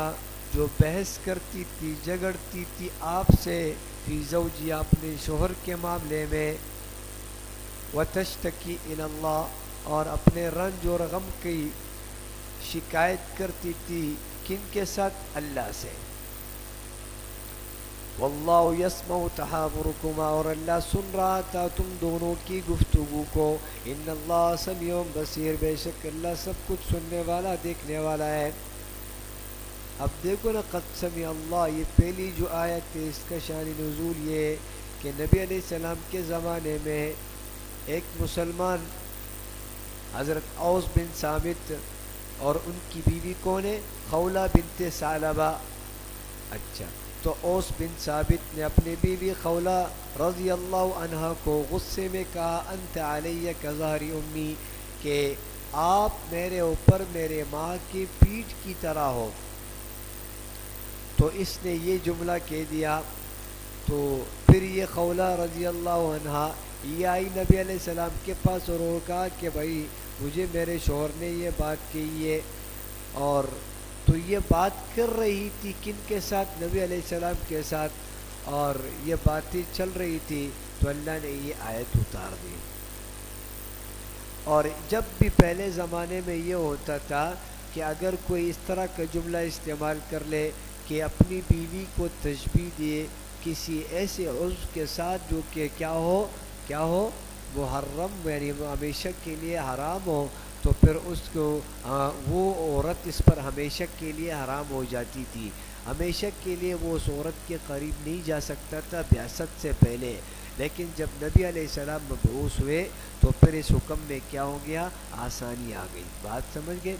جو بحث کرتی تھی، جھگڑتی تھی آپ سے، فی زوجہا اپنے شوہر کے معاملے میں، وتشتکی الی اللہ اور اپنے رنج اور غم کی شکایت کرتی تھی. کن کے ساتھ؟ اللہ سے. واللہ یسمع تحاورکما اور اللہ سن رہا تھا تم دونوں کی گفتگو کو. ان اللہ سمیع بصیر بے شک اللہ سب کچھ سننے والا دیکھنے والا ہے. اب دیکھو نا، قد سمع اللہ، یہ پہلی جو آیت ہے اس کا شان نزول یہ ہے کہ نبی علیہ السلام کے زمانے میں ایک مسلمان حضرت اوس بن ثابت اور ان کی بیوی کون ہے؟ خولہ بنت ثعلبہ. اچھا، تو اوس بن ثابت نے اپنی بیوی خولہ رضی اللہ عنہا کو غصے میں کہا انت علیہ کظہر امی، کہ آپ میرے اوپر میرے ماں کی پیٹھ کی طرح ہو. تو اس نے یہ جملہ کہہ دیا. تو پھر یہ خولہ رضی اللہ عنہا یہ آئی نبی علیہ السلام کے پاس اور وہ کہا کہ بھائی مجھے میرے شوہر نے یہ بات کہی ہے. اور تو یہ بات کر رہی تھی کن کے ساتھ؟ نبی علیہ السلام کے ساتھ. اور یہ باتیں چل رہی تھی تو اللہ نے یہ آیت اتار دی. اور جب بھی پہلے زمانے میں یہ ہوتا تھا کہ اگر کوئی اس طرح کا جملہ استعمال کر لے کہ اپنی بیوی کو تشبیہ دے کسی ایسے عضو کے ساتھ جو کہ کیا ہو محرم، یعنی ہمیشہ کے لیے حرام ہو، تو پھر اس کو وہ عورت اس پر ہمیشہ کے لیے حرام ہو جاتی تھی. ہمیشہ کے لیے وہ اس عورت کے قریب نہیں جا سکتا تھا بعثت سے پہلے. لیکن جب نبی علیہ السلام مبعوث ہوئے تو پھر اس حکم میں کیا ہو گیا؟ آسانی آ گئی. بات سمجھ گئے؟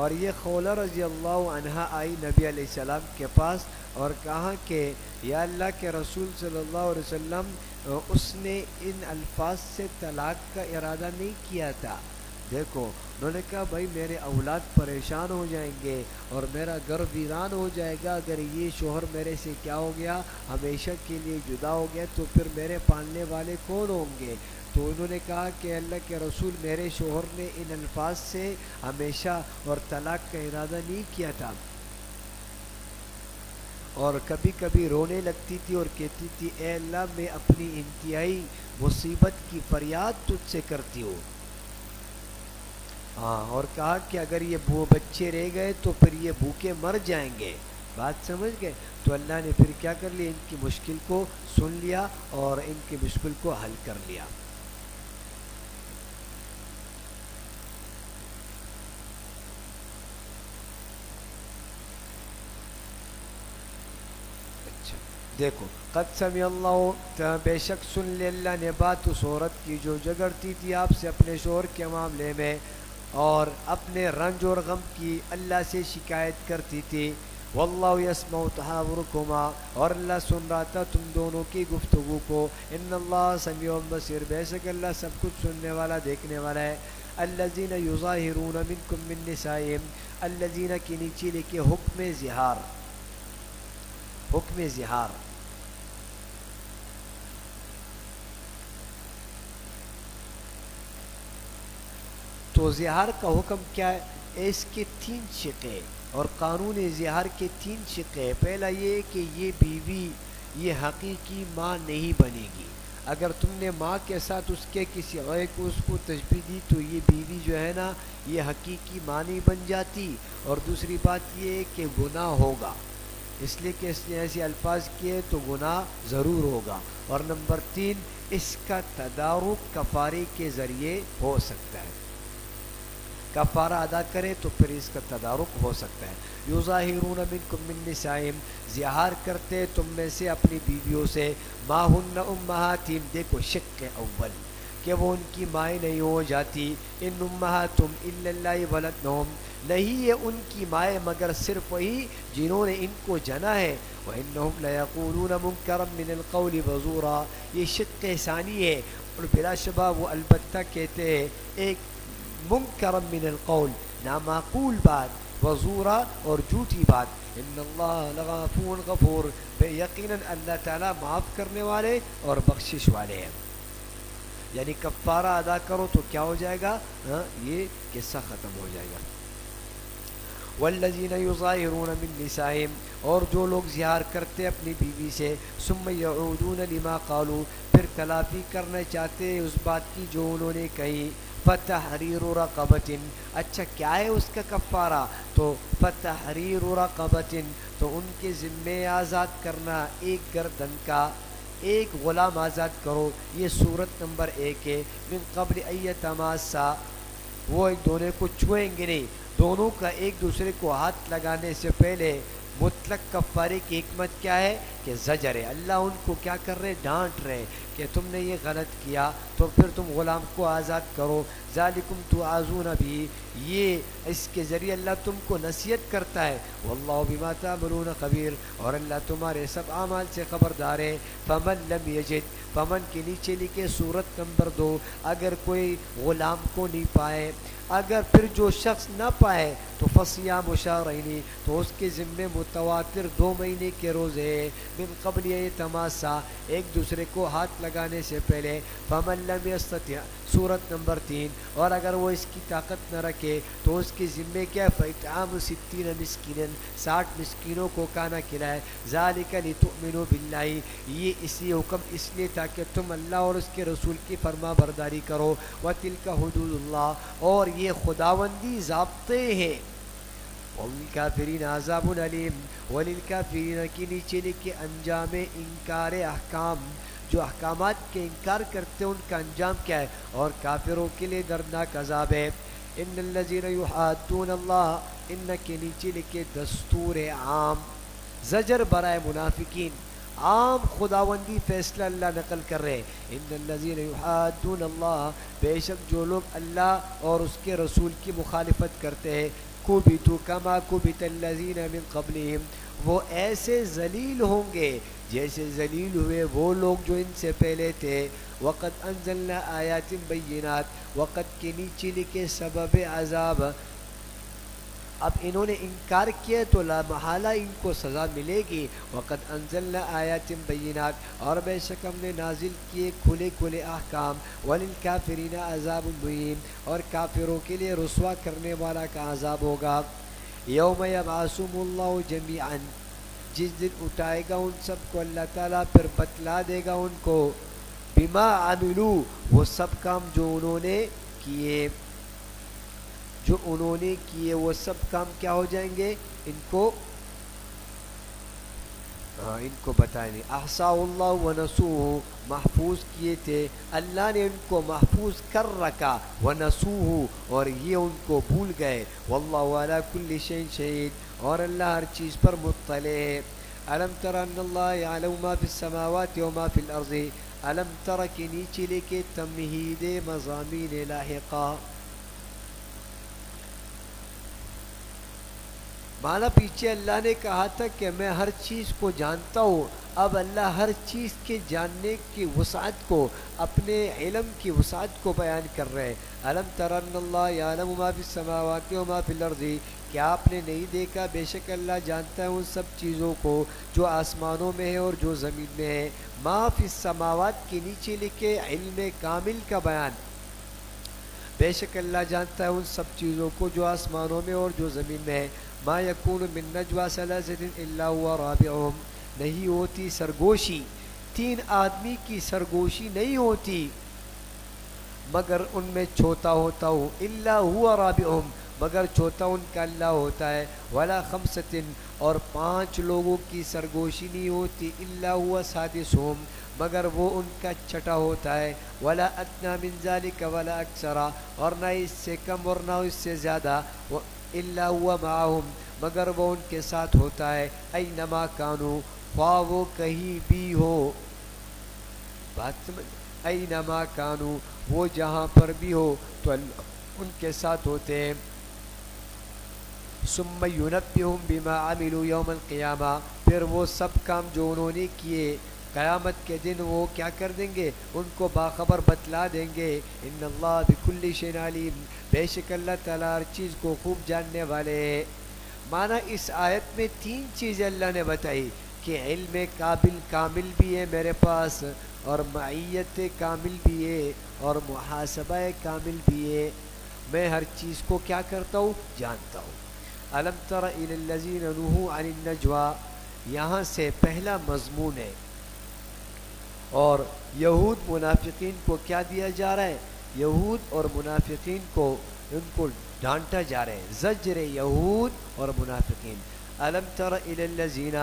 اور یہ خولہ رضی اللہ عنہا آئی نبی علیہ السلام کے پاس اور کہا کہ یا اللہ کے رسول صلی اللہ علیہ وسلم، اس نے ان الفاظ سے طلاق کا ارادہ نہیں کیا تھا. دیکھو انہوں نے کہا بھائی میرے اولاد پریشان ہو جائیں گے اور میرا گھر ویران ہو جائے گا اگر یہ شوہر میرے سے کیا ہو گیا ہمیشہ کے لیے جدا ہو گیا تو پھر میرے پالنے والے کون ہوں گے. تو انہوں نے کہا کہ اللہ کے رسول میرے شوہر نے ان الفاظ سے ہمیشہ اور طلاق کا ارادہ نہیں کیا تھا اور کبھی کبھی رونے لگتی تھی اور کہتی تھی اے اللہ میں اپنی انتہائی مصیبت کی فریاد تجھ سے کرتی ہوں. ہاں اور کہا کہ اگر یہ بچے رہ گئے تو پھر یہ بھوکے مر جائیں گے. بات سمجھ گئے. تو اللہ نے پھر کیا کر لیا ان کی مشکل کو سن لیا اور ان کی مشکل کو حل کر لیا. اچھا دیکھو قد سمع اللہ بے شک سن لے اللہ نے بات اس عورت کی جو جھگڑتی تھی آپ سے اپنے شوہر کے معاملے میں اور اپنے رنج اور غم کی اللہ سے شکایت کرتی تھی. واللہ یسمع تحاورکما اور اللہ سن رہا تھا تم دونوں کی گفتگو کو. ان اللہ سمیع بصیر بے شک اللہ سب کچھ سننے والا دیکھنے والا ہے. الذین یظاہرون منکم من نسائہم الذین کی نیچے لکھے حکم زہار. حکم زہار تو زہار کا حکم کیا ہے؟ اس کے تین شقیں اور قانون زہار کے تین شقیں. پہلا یہ کہ یہ بیوی یہ حقیقی ماں نہیں بنے گی. اگر تم نے ماں کے ساتھ اس کے کسی غیر کو اس کو تشبیہ دی تو یہ بیوی جو ہے نا یہ حقیقی ماں نہیں بن جاتی. اور دوسری بات یہ ہے کہ گناہ ہوگا اس لیے کہ اس نے ایسے الفاظ کیے تو گناہ ضرور ہوگا. اور نمبر تین اس کا تدارک کفارے کے ذریعے ہو سکتا ہے. کفارہ ادا کرے تو پھر اس کا تدارک ہو سکتا ہے. یظاہرون منکم من نسائہم زہار کرتے تم میں سے اپنی بیویوں سے ما ہن امہاتہم. دیکھو شق اول کہ وہ ان کی مائیں نہیں ہو جاتی. ان امہاتہم الا اللہ ولدنہم نہیں ہے ان کی مائیں مگر صرف وہی جنہوں نے ان کو جنا ہے. وانہم لیقولون منکرا من القول وزورا یہ شق ثانی ہے. اور بلا شبہ وہ البتہ کہتے ہیں ایک منکرا من القول نامعقول بات وزورا اور جھوٹی بات. ان اللہ لغفور غفور بے یقیناً اللہ تعالیٰ معاف کرنے والے اور بخشش والے ہیں. یعنی کفارہ ادا کرو تو کیا ہو جائے گا یہ قصہ ختم ہو جائے گا. والذین یظاہرون من نسائہم اور جو لوگ زہار کرتے اپنی بیوی سے ثم یعودون لما قالوا پھر تلافی کرنا چاہتے اس بات کی جو انہوں نے کہی. فتحریر رقبۃ اچھا کیا ہے اس کا کفارہ؟ تو فتحریر رقبۃ تو ان کے ذمے آزاد کرنا ایک گردن کا ایک غلام آزاد کرو. یہ صورت نمبر 1 ہے. من قبل ان یتماسا وہ ایک دوسرے کو چھوئیں گے نہیں. دونوں کا ایک دوسرے کو ہاتھ لگانے سے پہلے مطلق کفارے کی حکمت کیا ہے کہ زجر ہے. اللہ ان کو کیا کر رہے ڈانٹ رہے کہ تم نے یہ غلط کیا تو پھر تم غلام کو آزاد کرو. ذالکم توعظون بھی یہ اس کے ذریعے اللہ تم کو نصیحت کرتا ہے. واللہ بما تعملون خبیر اور اللہ تمہارے سب اعمال سے خبردار ہے. فمن لم یجد فمن کے نیچے لکھے صورت نمبر 2 اگر کوئی غلام کو نہیں پائے اگر پھر جو شخص نہ پائے تو فصیام شہرین تو اس کے ذمے متواتر 2 مہینے کے روزے من قبل یتماسا ایک دوسرے کو ہاتھ لگانے سے پہلے. فمن لم یستطع صورت نمبر 3 اور اگر وہ اس کی طاقت نہ رکھے تو اس کے ذمے کیا فاطعام 60 مسکینا 60 مسکینوں کو کھانا کھلائے. ذالک لتؤمنوا باللہ یہ اسی حکم اس لیے تاکہ تم اللہ اور اس کے رسول کی فرما برداری کرو. وتلک حدود اللہ اور یہ خداوندی ضابطے ہیں. وللکافرین عذاب علیم وللکافرین کی نیچے لکھے انجام انکار احکام جو احکامات کے انکار کرتے ہیں ان کا انجام کیا ہے اور کافروں کے لیے دردناک عذاب ہے. ان الذین یحادون اللہ ان کے نیچے لکھے دستور عام زجر برائے منافقین عام خداوندی فیصلہ اللہ نقل کر رہے. ان الذین یحادون اللہ بے شک جو لوگ اللہ اور اس کے رسول کی مخالفت کرتے ہیں کبتوا کما کبت الذین من قبلہم وہ ایسے ذلیل ہوں گے جیسے ذلیل ہوئے وہ لوگ جو ان سے پہلے تھے. وقد انزلنا آیات بینات، وقت کے نیچے لکھے سبب عذاب. اب انہوں نے انکار کیا تو لا محالہ ان کو سزا ملے گی. وقد انزلنا آیات بینات، اور بے شک ہم نے نازل کیے کھلے کھلے احکام. وللکافرین عذاب مہین، اور کافروں کے لیے رسوا کرنے والا کا عذاب ہوگا. یوم یبعثہم اللہ جمیعا، جس دن اٹھائے گا ان سب کو اللہ تعالیٰ، پھر بتلا دے گا ان کو بما عملو، وہ سب کام جو انہوں نے کیے. جو انہوں نے کیے وہ سب کام کیا ہو جائیں گے، ان کو بتائیں گے. احصاء اللہ ونسوہ، محفوظ کیے تھے اللہ نے ان کو، محفوظ کر رکھا. ونسوہ، اور یہ ان کو بھول گئے. واللہ علی کل شیء شہید، اور اللہ ہر چیز پر مطلع ہے. الم تر ان اللہ یعلم ما فی السماوات و ما فی الارض. الم تر کے نیچے لے کے تمہید مضامین لاحقہ. مانا پیچھے اللہ نے کہا تھا کہ میں ہر چیز کو جانتا ہوں. اب اللہ ہر چیز کے جاننے کی وسعت کو، اپنے علم کی وسعت کو بیان کر رہے ہیں. الم تر ان اللہ یعلم ما فی السماوات و ما فی الارض، کیا آپ نے نہیں دیکھا بے شک اللہ جانتا ہے ان سب چیزوں کو جو آسمانوں میں ہے اور جو زمین میں ہے. ما فی السماوات کے نیچے لکھے علم کامل کا بیان. بے شک اللہ جانتا ہے ان سب چیزوں کو جو آسمانوں میں اور جو زمین میں ہے. ما یکون من نجوا ثلاثۃ الا هو رابعهم، نہیں ہوتی سرگوشی، تین آدمی کی سرگوشی نہیں ہوتی مگر ان میں چوتھا ہوتا ہو. الا هو رابعهم، مگر چوتھا ان کا اللہ ہوتا ہے. ولا خمسۃ، اور 5 لوگوں کی سرگوشی نہیں ہوتی. الا هو سادسهم، مگر وہ ان کا چھٹا ہوتا ہے. ولا ادنی من ذلک ولا اکثر، اور نہ اس سے کم اور نہ اس سے زیادہ. الا هو معهم، مگر وہ ان کے ساتھ ہوتا ہے. اینما کانوا، خواہ وہ کہیں بھی ہو. بات سمجھ، اینما کانوا، وہ جہاں پر بھی ہو تو ان کے ساتھ ہوتے ہیں. ثم ینبئہم بما عملوا یوم القیامہ، پھر وہ سب کام جو انہوں نے کیے قیامت کے دن وہ کیا کر دیں گے، ان کو باخبر بتلا دیں گے. ان اللہ بکل شیء علیم، بے شک اللہ تعالیٰ ہر چیز کو خوب جاننے والے ہیں. مانا اس آیت میں 3 چیزیں اللہ نے بتائی کہ علم قابل کامل بھی ہے میرے پاس، اور معیت کامل بھی ہے، اور محاسبہ کامل بھی ہے. میں ہر چیز کو کیا کرتا ہوں، جانتا ہوں. الم تر الی الذین نہوا عن النجوى، یہاں سے پہلا مضمون ہے. اور یہود منافقین کو کیا دیا جا رہا ہے، یہود اور منافقین کو ان کو ڈانٹا جا رہا ہے. زجر یہود اور منافقین. الم تر الی الذین،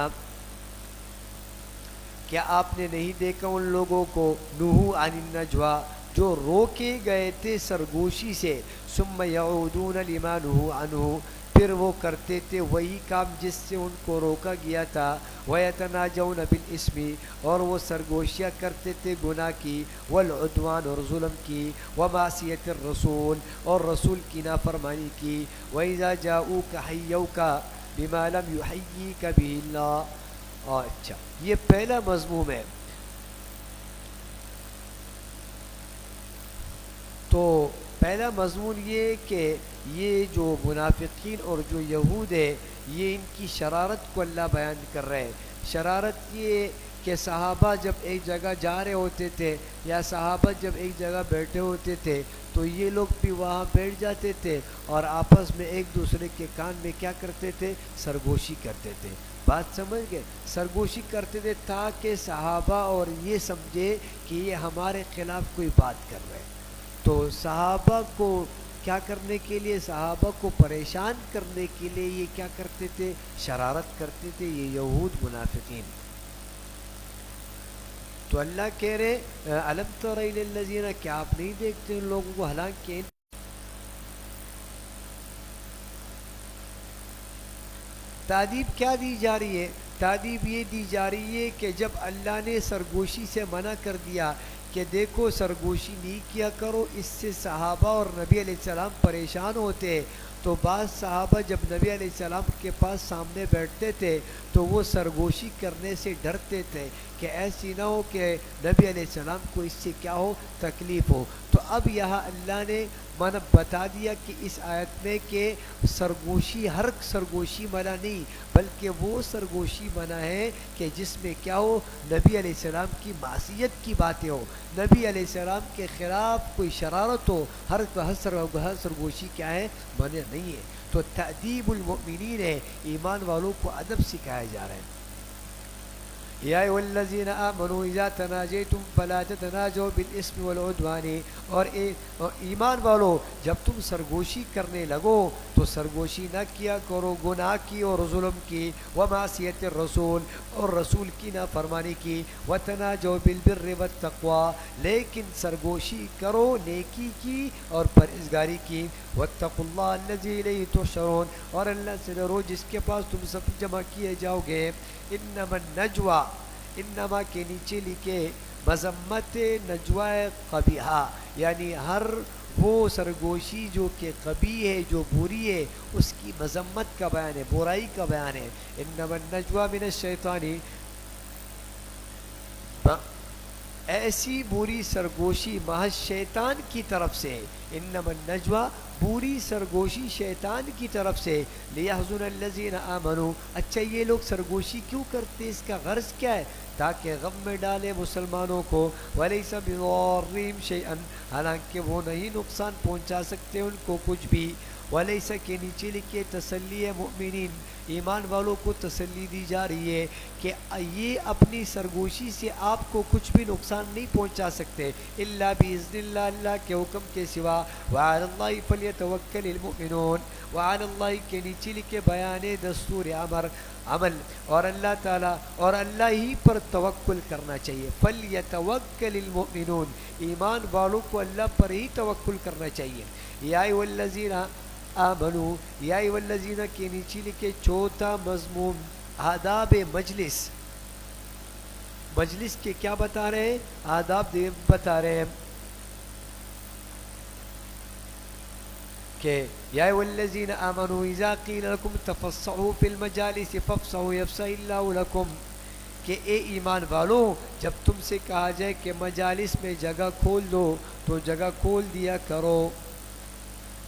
کیا آپ نے نہیں دیکھا ان لوگوں کو، نہوا عن النجوى، جو روکے گئے تھے سرگوشی سے. ثم یعودون لما نہوا عنہ، پھر وہ کرتے تھے وہی کام جس سے ان کو روکا گیا تھا. وَيَتَنَاجَوْنَ بِالْإِثْمِ، اور وہ سرگوشیاں کرتے تھے گناہ کی. وَالْعُدْوَانِ، اور ظلم کی. وَمَعْصِيَةِ الرَّسُولِ، اور رسول کی نافرمانی کی. وَإِذَا جَاءُوكَ حَيَّوْكَ بِمَا لَمْ يُحَيِّيكَ بِهِ اللَّهُ. اچھا، یہ پہلا مضمون ہے. تو پہلا مضمون یہ کہ یہ جو منافقین اور جو یہود ہے، یہ ان کی شرارت کو اللہ بیان کر رہے ہیں. شرارت یہ کہ صحابہ جب ایک جگہ جا رہے ہوتے تھے یا صحابہ جب ایک جگہ بیٹھے ہوتے تھے تو یہ لوگ بھی وہاں بیٹھ جاتے تھے اور آپس میں ایک دوسرے کے کان میں کیا کرتے تھے، سرگوشی کرتے تھے. بات سمجھ گئے، سرگوشی کرتے تھے تاکہ صحابہ اور یہ سمجھے کہ یہ ہمارے خلاف کوئی بات کر رہے ہیں. تو صحابہ کو کیا کرنے کے لیے، صحابہ کو پریشان کرنے کے لیے یہ کیا کرتے تھے، شرارت کرتے تھے یہ یہود منافقین. تو اللہ کہہ رہے الم تر الی الذین، کیا آپ نہیں دیکھتے ان لوگوں کو، حالانکہ تعدیب کیا دی جا رہی ہے، تعدیب یہ دی جا رہی ہے کہ جب اللہ نے سرگوشی سے منع کر دیا کہ دیکھو سرگوشی نہیں کیا کرو، اس سے صحابہ اور نبی علیہ السلام پریشان ہوتے ہیں، تو بعض صحابہ جب نبی علیہ السلام کے پاس سامنے بیٹھتے تھے تو وہ سرگوشی کرنے سے ڈرتے تھے کہ ایسی نہ ہو کہ نبی علیہ السلام کو اس سے کیا ہو، تکلیف ہو۔ تو اب یہاں اللہ نے بتا دیا کہ اس آیت میں کہ سرگوشی، ہر سرگوشی منع نہیں، بلکہ وہ سرگوشی منع ہے کہ جس میں کیا ہو، نبی علیہ السلام کی معصیت کی باتیں ہو، نبی علیہ السلام کے خلاف کوئی شرارت ہو، ہر سرگوشی کیا ہے، منع نہیں ہے۔ تو تأدیب المؤمنین ہے، ایمان والوں کو ادب سکھایا جا رہا ہے۔ یا ایھا الذین آمنوا اذا تناجیتم فلا تتناجوا بالاسم والعدوان، اور ایمان والو جب تم سرگوشی کرنے لگو تو سرگوشی نہ کیا کرو گناہ کی اور ظلم کی، ومعصیت الرسول، اور رسول کی نافرمانی کی، وتناجوا بالبر والتقوی، لیکن سرگوشی کرو نیکی کی اور پرہیزگاری کی، واتقوا اللہ الذی الیہ تحشرون، اور اللہ سے ڈرو جس کے پاس تم سب جمع کیے جاؤ گے۔ انما النجوى، انما کے نیچے لکھے مذمت نجوہ قبیحہ، یعنی ہر وہ سرگوشی جو کہ قبیح ہے، جو بری ہے، اس کی مذمت کا بیان ہے، برائی کا بیان ہے۔ انما النجوى من الشیطان، ایسی بری سرگوشی محض شیطان کی طرف سے، انما النجوى بری سرگوشی شیطان کی طرف سے، لیحزن الذین آمنوا، اچھا یہ لوگ سرگوشی کیوں کرتے، اس کا غرض کیا ہے؟ تاکہ غم میں ڈالے مسلمانوں کو، ولیس بضارہم شیئا، حالانکہ وہ نہیں نقصان پہنچا سکتے ان کو کچھ بھی، ولیس کے نیچے لکھے تسلی مؤمنین، ایمان والوں کو تسلی دی جا رہی ہے کہ یہ اپنی سرگوشی سے آپ کو کچھ بھی نقصان نہیں پہنچا سکتے، الا باذن اللہ، اللہ کے حکم کے سوا، وعلی اللہ فلیتوکل المؤمنون، وعلی اللہ کے نیچے لکھے بیان دستور عمل، اور اللہ تعالیٰ اور اللہ ہی پر توکل کرنا چاہیے، فلیتوکل المؤمنون، ایمان والوں کو اللہ پر ہی توکل کرنا چاہیے۔ یا ایھا الذین آمنو، یا ایھا الذین کے نیچے لکھے چوتھا مضمون آداب مجلس، مجلس کے کیا بتا رہے ہیں، آداب بتا رہے ہیں کہ یا ایھا الذین آمنوا اذا قیل لکم تفصحوا فی المجالس فافصحوا یفصح اللہ لکم، کہ اے ایمان والو جب تم سے کہا جائے کہ مجالس میں جگہ کھول دو تو جگہ کھول دیا کرو۔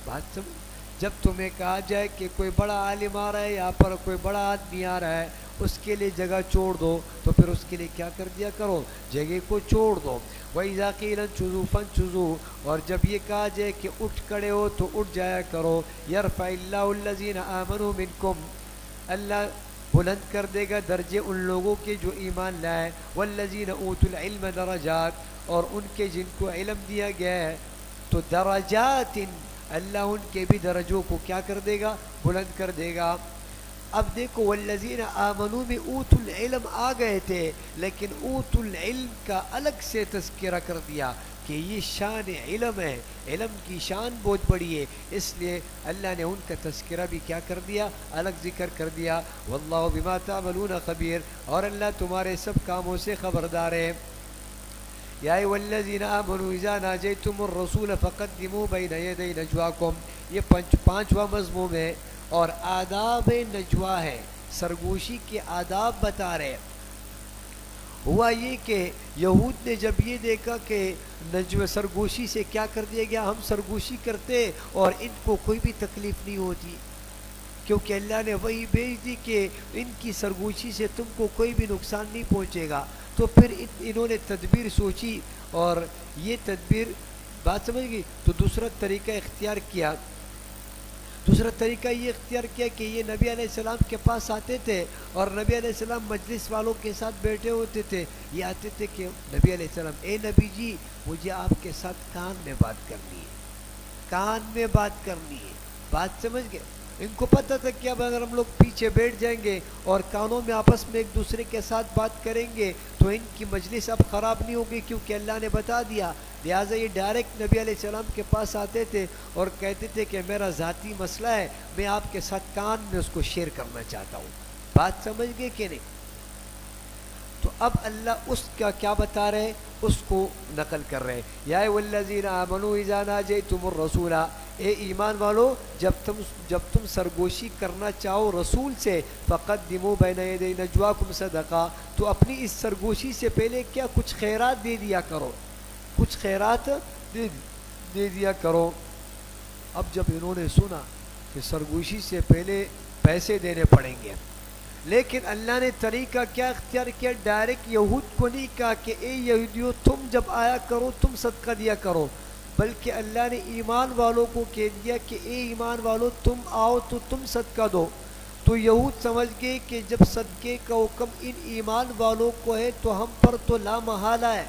بات سمجھ، جب تمہیں کہا جائے کہ کوئی بڑا عالم آ رہا ہے، یہاں پر کوئی بڑا آدمی آ رہا ہے، اس کے لیے جگہ چھوڑ دو، تو پھر اس کے لیے کیا کر دیا کرو، جگہ کو چھوڑ دو۔ وَإِذَا قِيلَ انشُزُوا فَانشُزُوا، اور جب یہ کہا جائے کہ اٹھ کھڑے ہو تو اٹھ جایا کرو۔ يَرْفَعِ اللَّهُ الَّذِينَ آمَنُوا مِنكُمْ، اللہ بلند کر دے گا درجے ان لوگوں کے جو ایمان لائے، وَالَّذِينَ أُوتُوا الْعِلْمَ دَرَجَاتٍ، اور ان کے جن کو علم دیا گیا ہے تو درجات، اللہ ان کے بھی درجوں کو کیا کر دے گا، بلند کر دے گا۔ اب دیکھو والذین آمنوا میں اوت العلم آ گئے تھے، لیکن اوت العلم کا الگ سے تذکرہ کر دیا کہ یہ شان علم ہے، علم کی شان بہت بڑی ہے، اس لیے اللہ نے ان کا تذکرہ بھی کیا کر دیا، الگ ذکر کر دیا۔ واللہ بما تعملون خبیر، اور اللہ تمہارے سب کاموں سے خبردار ہے۔ یا ایھا الذین آمنوا اذا ناجیتم الرسول فقدموا بین یدی نجواکم، یہ پانچواں مضمون ہے، اور آداب نجوا ہے، سرگوشی کے آداب بتا رہے۔ ہوا یہ کہ یہود نے جب یہ دیکھا کہ سرگوشی سے کیا کر دیا گیا، ہم سرگوشی کرتے اور ان کو کوئی بھی تکلیف نہیں ہوتی، کیونکہ اللہ نے وہی بھیج دی کہ ان کی سرگوشی سے تم کو کوئی بھی نقصان نہیں پہنچے گا، تو پھر انہوں نے تدبیر سوچی، اور یہ تدبیر بات سمجھ گئی، تو دوسرا طریقہ اختیار کیا۔ دوسرا طریقہ یہ اختیار کیا کہ یہ نبی علیہ السلام کے پاس آتے تھے، اور نبی علیہ السلام مجلس والوں کے ساتھ بیٹھے ہوتے تھے، یہ آتے تھے کہ نبی علیہ السلام، اے نبی جی مجھے آپ کے ساتھ کان میں بات کرنی ہے، کان میں بات کرنی ہے، بات سمجھ گئے۔ ان کو پتہ تھا کہ اب اگر ہم لوگ پیچھے بیٹھ جائیں گے اور کانوں میں آپس میں ایک دوسرے کے ساتھ بات کریں گے تو ان کی مجلس اب خراب نہیں ہوگی، کیونکہ اللہ نے بتا دیا۔ لہٰذا یہ ڈائریکٹ نبی علیہ السلام کے پاس آتے تھے اور کہتے تھے کہ میرا ذاتی مسئلہ ہے، میں آپ کے ساتھ کان میں اس کو شیئر کرنا چاہتا ہوں۔ بات سمجھ گئے کہ نہیں؟ تو اب اللہ اس کا کیا بتا رہے ہیں، اس کو نقل کر رہے ہیں۔ یا ایھا الذین آمنوا اذا ناجیتم الرسول، اے ایمان والو جب تم سرگوشی کرنا چاہو رسول سے فقدموا بین یدی نجواکم صدقہ، تو اپنی اس سرگوشی سے پہلے کیا کچھ خیرات دے دیا کرو، کچھ خیرات دے دیا کرو۔ اب جب انہوں نے سنا کہ سرگوشی سے پہلے پیسے دینے پڑیں گے، لیکن اللہ نے طریقہ کیا اختیار کیا، ڈائریکٹ یہود کو نہیں کہا کہ اے یہودیو تم جب آیا کرو تم صدقہ دیا کرو، بلکہ اللہ نے ایمان والوں کو کہہ دیا کہ اے ایمان والو تم آؤ تو تم صدقہ دو۔ تو یہود سمجھ گئے کہ جب صدقے کا حکم ان ایمان والوں کو ہے تو ہم پر تو لا محالہ ہے،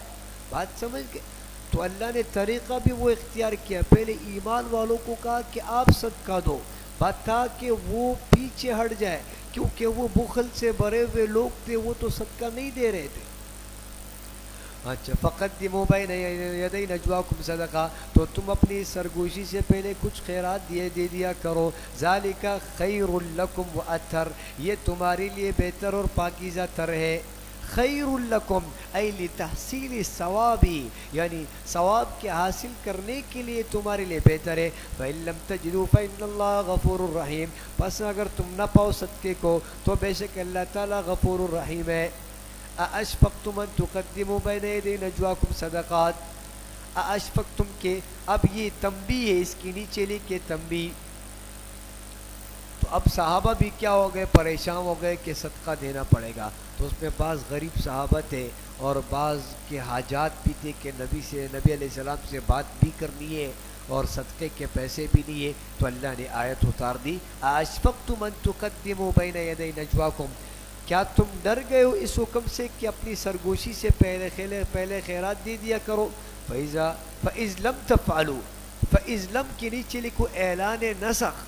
بات سمجھ گئے۔ تو اللہ نے طریقہ بھی وہ اختیار کیا، پہلے ایمان والوں کو کہا کہ آپ صدقہ دو، بات تھا کہ وہ پیچھے ہٹ جائے، کیونکہ وہ بخل سے بھرے ہوئے لوگ تھے، وہ تو صدقہ نہیں دے رہے تھے۔ اچھا فقدموا بین یدی نجواکم صدقہ، تو تم اپنی سرگوشی سے پہلے کچھ خیرات دے دیا کرو، ذالک خیر لکم واطہر، یہ تمہارے لیے بہتر اور پاکیزہ تر ہے۔ خیر لکم ای لتحصیل الثواب، یعنی ثواب کے حاصل کرنے کے لیے تمہارے لیے بہتر ہے۔ فإن لم تجدوا فإن اللہ غفور الرحیم، پس اگر تم نہ پاؤ صدقے کو تو بے شک اللہ تعالیٰ غفور الرحیم ہے۔ ااشفقتم ان تقدموا بین یدی نجواکم صدقات، ااشفقتم کے اب یہ تنبیہ ہے، اس کے نیچے لکھے تنبیہ۔ تو اب صحابہ بھی کیا ہو گئے، پریشان ہو گئے کہ صدقہ دینا پڑے گا۔ تو اس میں بعض غریب صحابہ تھے اور بعض کے حاجات بھی تھے کہ نبی علیہ السلام سے بات بھی کرنی ہے اور صدقے کے پیسے بھی نہیں ہے۔ تو اللہ نے آیت اتار دی، اشفقتم ان تقدموا بین یدی نجواکم، کیا تم ڈر گئے ہو اس حکم سے کہ اپنی سرگوشی سے پہلے خیرات دے دیا کرو۔ فإذ لم تفعلوا، فإذ لم کے نیچے لکھو اعلان نسخ،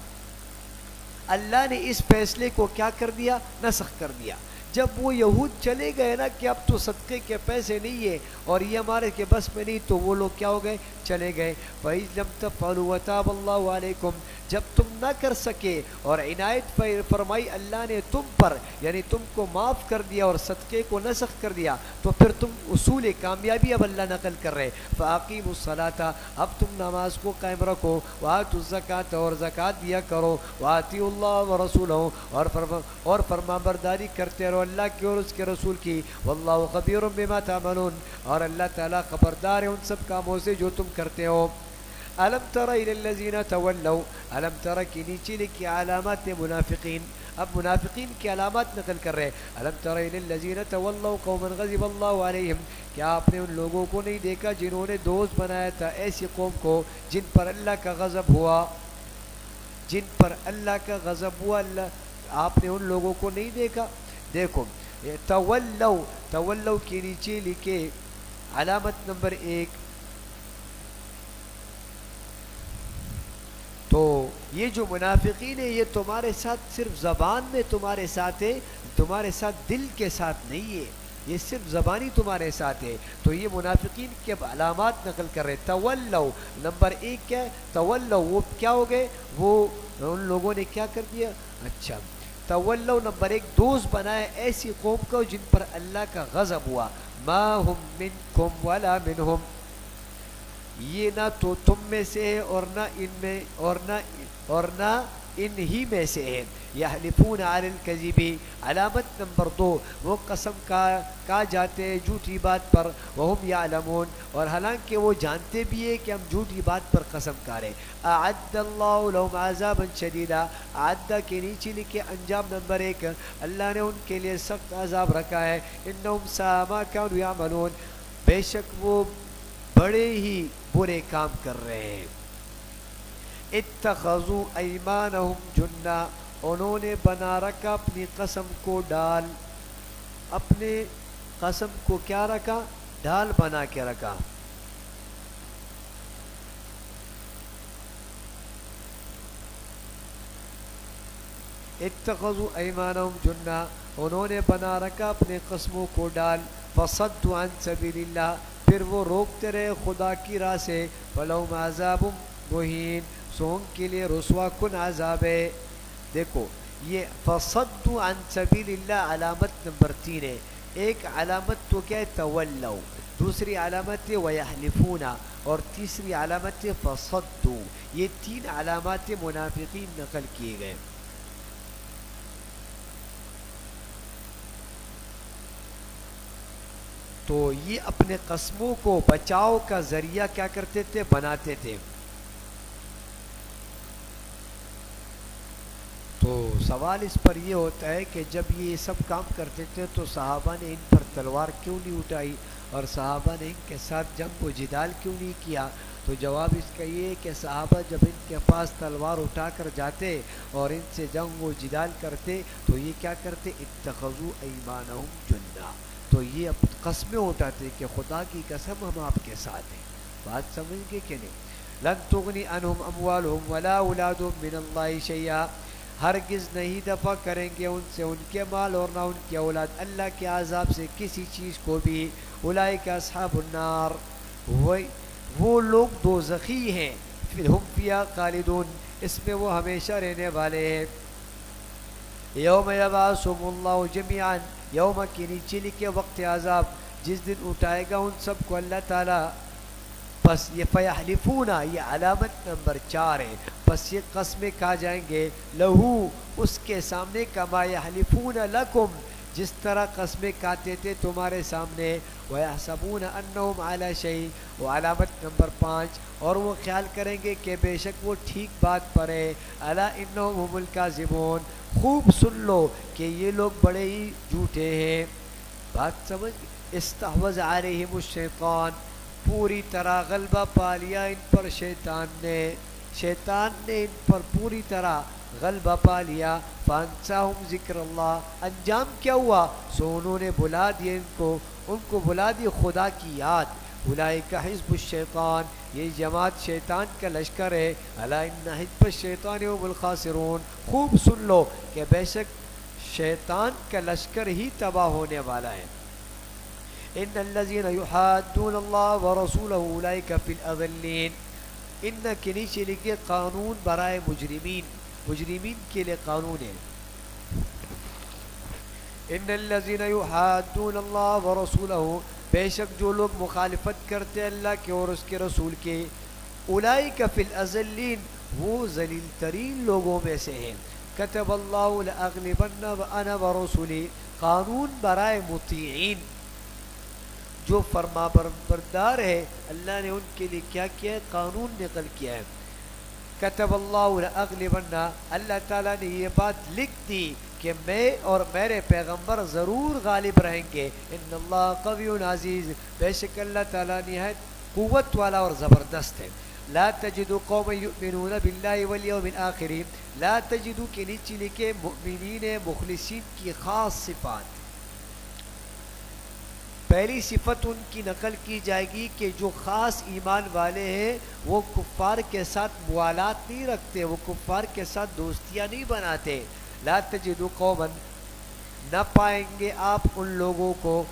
اللہ نے اس فیصلے کو کیا کر دیا، نسخ کر دیا۔ جب وہ یہود چلے گئے نا کہ اب تو صدقے کے پیسے نہیں ہے اور یہ ہمارے کے بس میں نہیں، تو وہ لوگ کیا ہو گئے، چلے گئے۔ فإذ لم تفعلوا وتاب اللہ علیکم، جب تم نہ کر سکے اور عنایت فرمائی اللہ نے تم پر، یعنی تم کو معاف کر دیا اور صدقے کو نسخ کر دیا، تو پھر تم اصول کامیابی اب اللہ نقل کر رہے، فاقیموا الصلاۃ، اب تم نماز کو قائم رکھو، وآتوا الزکاۃ، اور زکوٰۃ دیا کرو، وآطیعوا اللہ ورسولہ، اور فرمانبرداری کرتے رہو اللہ کی اور اس کے رسول کی، واللہ خبیر بما تعملون، اور اللہ تعالیٰ خبردار ہے ان سب کاموں سے جو تم کرتے ہو۔ الم تر الی الذین تولوا، الم تر کی نیچے لکھی علامات منافقین، اب منافقین کی علامات نقل کر رہے۔ الم تر الی الذین تولوا قوما غضب اللہ علیہم، کیا آپ نے ان لوگوں کو نہیں دیکھا جنہوں نے دوست بنایا تھا ایسی قوم کو جن پر اللہ کا غضب ہوا، جن پر اللہ کا غضب ہوا، آپ نے ان لوگوں کو نہیں دیکھا۔ دیکھو تولوا کے نیچے لکھے علامت نمبر 1، تو یہ جو منافقین ہے یہ تمہارے ساتھ صرف زبان میں تمہارے ساتھ ہے، تمہارے ساتھ دل کے ساتھ نہیں ہے، یہ صرف زبانی تمہارے ساتھ ہے۔ تو یہ منافقین کے علامات نقل کر رہے۔ تولوا نمبر 1 کیا ہے، تولوا وہ کیا ہو گئے، وہ ان لوگوں نے کیا کر دیا، اچھا تولوا نمبر 1 دوست بنائے ایسی قوم کو جن پر اللہ کا غضب ہوا، ما ہم منکم ولا منہم، یہ نہ تو تم میں سے ہے اور نہ ان میں اور نہ ان ہی میں سے ہے۔ یحلفون علی الکذب، علامت نمبر 2 وہ قسم کہا جاتے ہیں جھوٹی بات پر، وہم یعلمون، اور حالانکہ وہ جانتے بھی ہیں کہ ہم جھوٹی بات پر قسم کھا رہے۔ اعد اللہ لهم عذابا شدیدا، اعد کے نیچے لکھے انجام نمبر 1، اللہ نے ان کے لیے سخت عذاب رکھا ہے۔ انہم ساء ما كانوا یعملون، بے شک وہ بڑے ہی برے کام کر رہے ہیں۔ اتخذوا ایمانہم جنہ، انہوں نے بنا رکھا اپنی قسم کو ڈال، اپنے قسم کو کیا رکھا، ڈال بنا کے رکھا۔ اتخذوا ایمانہم جنہ، انہوں نے بنا رکھا اپنے قسموں کو ڈال، فصدوا عن سبیل اللہ، پھر وہ روکتے رہے خدا کی راہ سے، فلہم عذاب مہین، سو ان کے لیے رسوا کن عذاب ہے۔ دیکھو یہ فصدوا عن سبیل اللہ علامت نمبر 3 ہے، ایک علامت تو کیا ہے تولوا، دوسری علامت ہے وَيَحْلِفُونَ، اور تیسری علامت ہے فَصَدُّوا۔ یہ تین علامات منافقین نقل کیے گئے۔ تو یہ اپنے قسموں کو بچاؤ کا ذریعہ کیا کرتے تھے؟ بناتے تھے۔ تو سوال اس پر یہ ہوتا ہے کہ جب یہ سب کام کرتے تھے تو صحابہ نے ان پر تلوار کیوں نہیں اٹھائی اور صحابہ نے ان کے ساتھ جنگ و جدال کیوں نہیں کیا؟ تو جواب اس کا یہ ہے کہ صحابہ جب ان کے پاس تلوار اٹھا کر جاتے اور ان سے جنگ و جدال کرتے تو یہ کیا کرتے؟ اتخذوا ایمانہم جنہ، تو یہ قسمیں اٹھاتے کہ خدا کی قسم ہم آپ کے ساتھ ہیں۔ بات سمجھ گئے کہ نہیں؟ لن تغنی عنہم اموالہم ولا اولادہم من اللہ شیئا، ہرگز نہیں دفع کریں گے ان سے ان کے مال اور نہ ان کی اولاد اللہ کے عذاب سے کسی چیز کو بھی۔ اولئک اصحاب النار، وہ لوگ دوزخی ہیں، پھر ہم فیہا خالدون، اس میں وہ ہمیشہ رہنے والے ہیں۔ یوم یبعثہم اللہ جميعا، یوم کے نیچے لکھے وقت عذاب، جس دن اٹھائے گا ان سب کو اللہ تعالیٰ۔ پس یہ فیحلفون، یہ علامت نمبر 4 ہے۔ پس یہ قسمیں کھا جائیں گے لہو، اس کے سامنے، کما یحلفون لکم، جس طرح قسمیں کھاتے تھے تمہارے سامنے۔ ویحسبون انہم علی شیء، وہ علامت نمبر 5، اور وہ خیال کریں گے کہ بے شک وہ ٹھیک بات پر ہے۔ الا انہم هم الکاذبون، خوب سن لو کہ یہ لوگ بڑے ہی جھوٹے ہیں۔ بات سمجھ؟ استحوذ علیہم الشیطان، پوری طرح غلبہ پا لیا ان پر شیطان نے ان پر پوری طرح غلبہ پا لیا۔ فانساہم ذکر اللہ، انجام کیا ہوا؟ سو انہوں نے بلا دیا ان کو بلا دی خدا کی یاد۔ اولئک حزب الشیطان، یہ جماعت شیطان کا لشکر ہے۔ الا ان حزب الشیطان هم الخاسرون، خوب سن لو کہ بے شک شیطان کا لشکر ہی تباہ ہونے والا ہے۔ ان الذين يحادون الله ورسوله اولئك في الاذلين، ان کے نیچے لکھے قانون برائے مجرمین کے لیے قانون ہے۔ ان الذين يحادون الله ورسوله، بے شک جو لوگ مخالفت کرتے اللہ کے اور اس کے رسول کے، اولئک فی الاذلین، وہ ذلیل ترین لوگوں میں سے ہیں۔ کتب اللہ لاغلبن وانا ورسولی، قانون برائے مطیعین، جو فرما بردار ہے، اللہ نے ان کے لیے کیا کیا ہے؟ قانون نقل کیا ہے۔ کتب اللہ لاغلبن، اللہ تعالیٰ نے یہ بات لکھ دی کہ میں اور میرے پیغمبر ضرور غالب رہیں گے۔ ان اللہ قوی عزیز، بے شک اللہ تعالیٰ نہایت قوت والا اور زبردست ہے۔ لا تجد قوم یؤمنون باللہ والیوم الآخر، لا تجدو کے نیچے لکھے مؤمنین مخلصین کی خاص صفات۔ پہلی صفت ان کی نقل کی جائے گی کہ جو خاص ایمان والے ہیں وہ کفار کے ساتھ موالات نہیں رکھتے، وہ کفار کے ساتھ دوستیاں نہیں بناتے۔ لا تجدو قوما، نہ پائیں گے آپ ان لوگوں کو،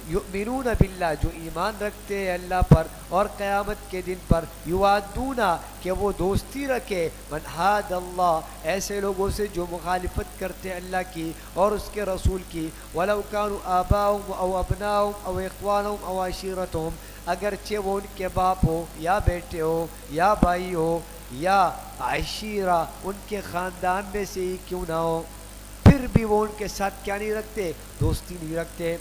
یؤمنون باللہ، جو ایمان رکھتے ہیں اللہ پر اور قیامت کے دن پر، یوادون، کہ وہ دوستی رکھے، من حاد اللہ، ایسے لوگوں سے جو مخالفت کرتے ہیں اللہ کی اور اس کے رسول کی، ولو کانوا آباؤہم او ابناؤہم او اخوانہم او عشیرتہم، اگرچہ وہ ان کے باپ ہو یا بیٹے ہو یا بھائی ہو یا عشیرہ، ان کے خاندان میں سے ہی کیوں نہ ہو، پھر بھی وہ ان کے ساتھ کیا نہیں رکھتے؟ دوستی نہیں رکھتے۔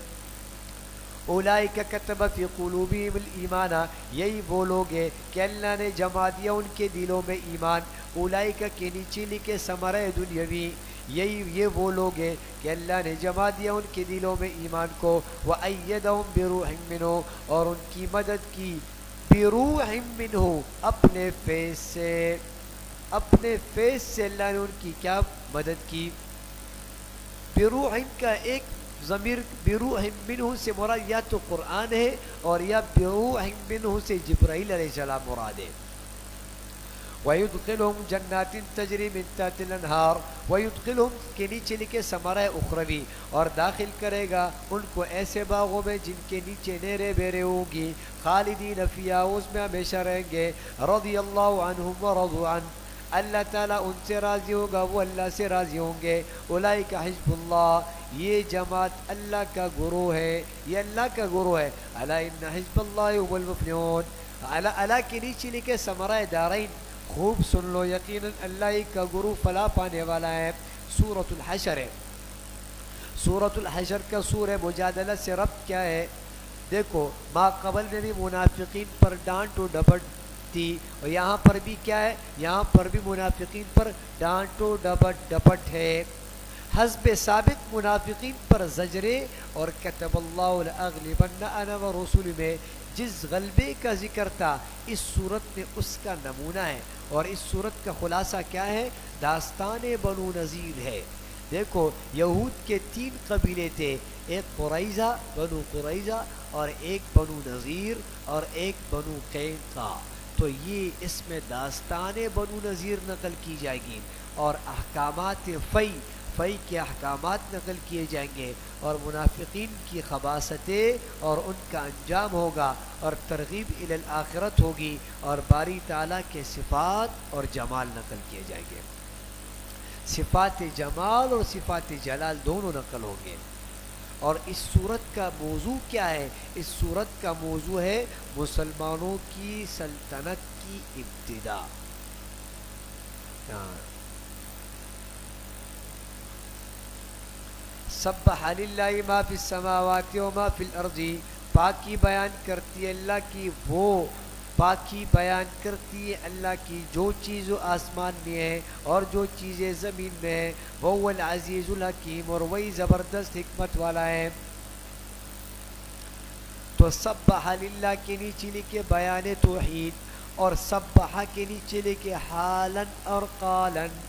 اولئک کتب فی قلوبہم الایمان، یہی وہ لوگ ہیں کہ اللہ نے جما دیا ان کے دلوں میں ایمان۔ اولئک کے نیچے لکھے ثمرہ دنیاوی، یہ وہ لوگ ہیں کہ اللہ نے جما دیا ان کے دلوں میں ایمان کو۔ وَأَيَّدَهُمْ بِرُوحٍ مِّنْهُ، اور ان کی مدد کی، بِرُوحٍ مِّنْهُ، اپنے فیض سے اللہ نے ان کی کیا مدد کی؟ بروح کا ایک ضمیر بروح منہ سے مراد یا تو قرآن ہے اور یا بروح منہ سے جبرائیل علیہ السلام مراد ہے۔ وَيُدْخِلُهُمْ جَنَّاتٍ تَجْرِي مِن تَحْتِهَا الْأَنْهَارُ، وَيُدْخِلُهُمْ کے نیچے لکھے ثمرہ اخروی، اور داخل کرے گا ان کو ایسے باغوں میں جن کے نیچے نہریں بہرے ہوں گی، خالدین فیہا، اس میں ہمیشہ رہیں گے، رضی اللہ عنہم ورضوا عنہ، اللہ تعالیٰ ان سے راضی ہوگا، وہ اللہ سے راضی ہوں گے۔ اولئک حزب اللہ، یہ جماعت اللہ کا گروہ ہے، یہ اللہ کا گروہ ہے۔ الا ان حزب اللہ هم المفلحون، اللہ کے نیچے لکھے ثمرہ دارین، خوب سن لو، یقیناً اللہ کا گروہ فلاح پانے والا ہے۔ سورۃ الحشر ہے، سورۃ الحشر کا سورہ مجادلہ سے ربط کیا ہے؟ دیکھو، ما قبل میں بھی منافقین پر ڈانٹ و ڈپٹ تھی، اور یہاں پر بھی کیا ہے؟ یہاں پر بھی منافقین پر ڈانٹ و ڈپٹ ہے۔ حسب ثابت منافقین پر زجرے، اور کتب اللہ لاغلبن انا ورسولی میں جس غلبے کا ذکر تھا، اس صورت میں اس کا نمونہ ہے۔ اور اس صورت کا خلاصہ کیا ہے؟ داستان بنو نذیر ہے۔ دیکھو، یہود کے 3 قبیلے تھے، ایک قریظہ، بنو قریظہ، اور ایک بنو نذیر، اور ایک بنو قینقاع۔ تو یہ اس میں داستان بنو نذیر نقل کی جائے گی، اور احکامات فی کے احکامات نقل کیے جائیں گے، اور منافقین کی خباثتیں اور ان کا انجام ہوگا، اور ترغیب الی الآخرت ہوگی، اور باری تعالیٰ کے صفات اور جمال نقل کیے جائیں گے۔ صفات جمال اور صفات جلال دونوں نقل ہوں گے۔ اور اس صورت کا موضوع کیا ہے؟ اس صورت کا موضوع ہے مسلمانوں کی سلطنت کی ابتدا۔ سبح للہ ما فی السماوات و ما فی الارض، پاکی بیان کرتی ہے اللہ کی، وہ پاکی بیان کرتی ہے اللہ کی جو چیز آسمان میں ہے اور جو چیزیں زمین میں ہے۔ وہ العزیز الحکیم، اور وہی زبردست حکمت والا ہے۔ تو سبح للہ کے نیچے لکھے بیان توحید، اور سبح کے نیچے لکھے حالن اور قالن،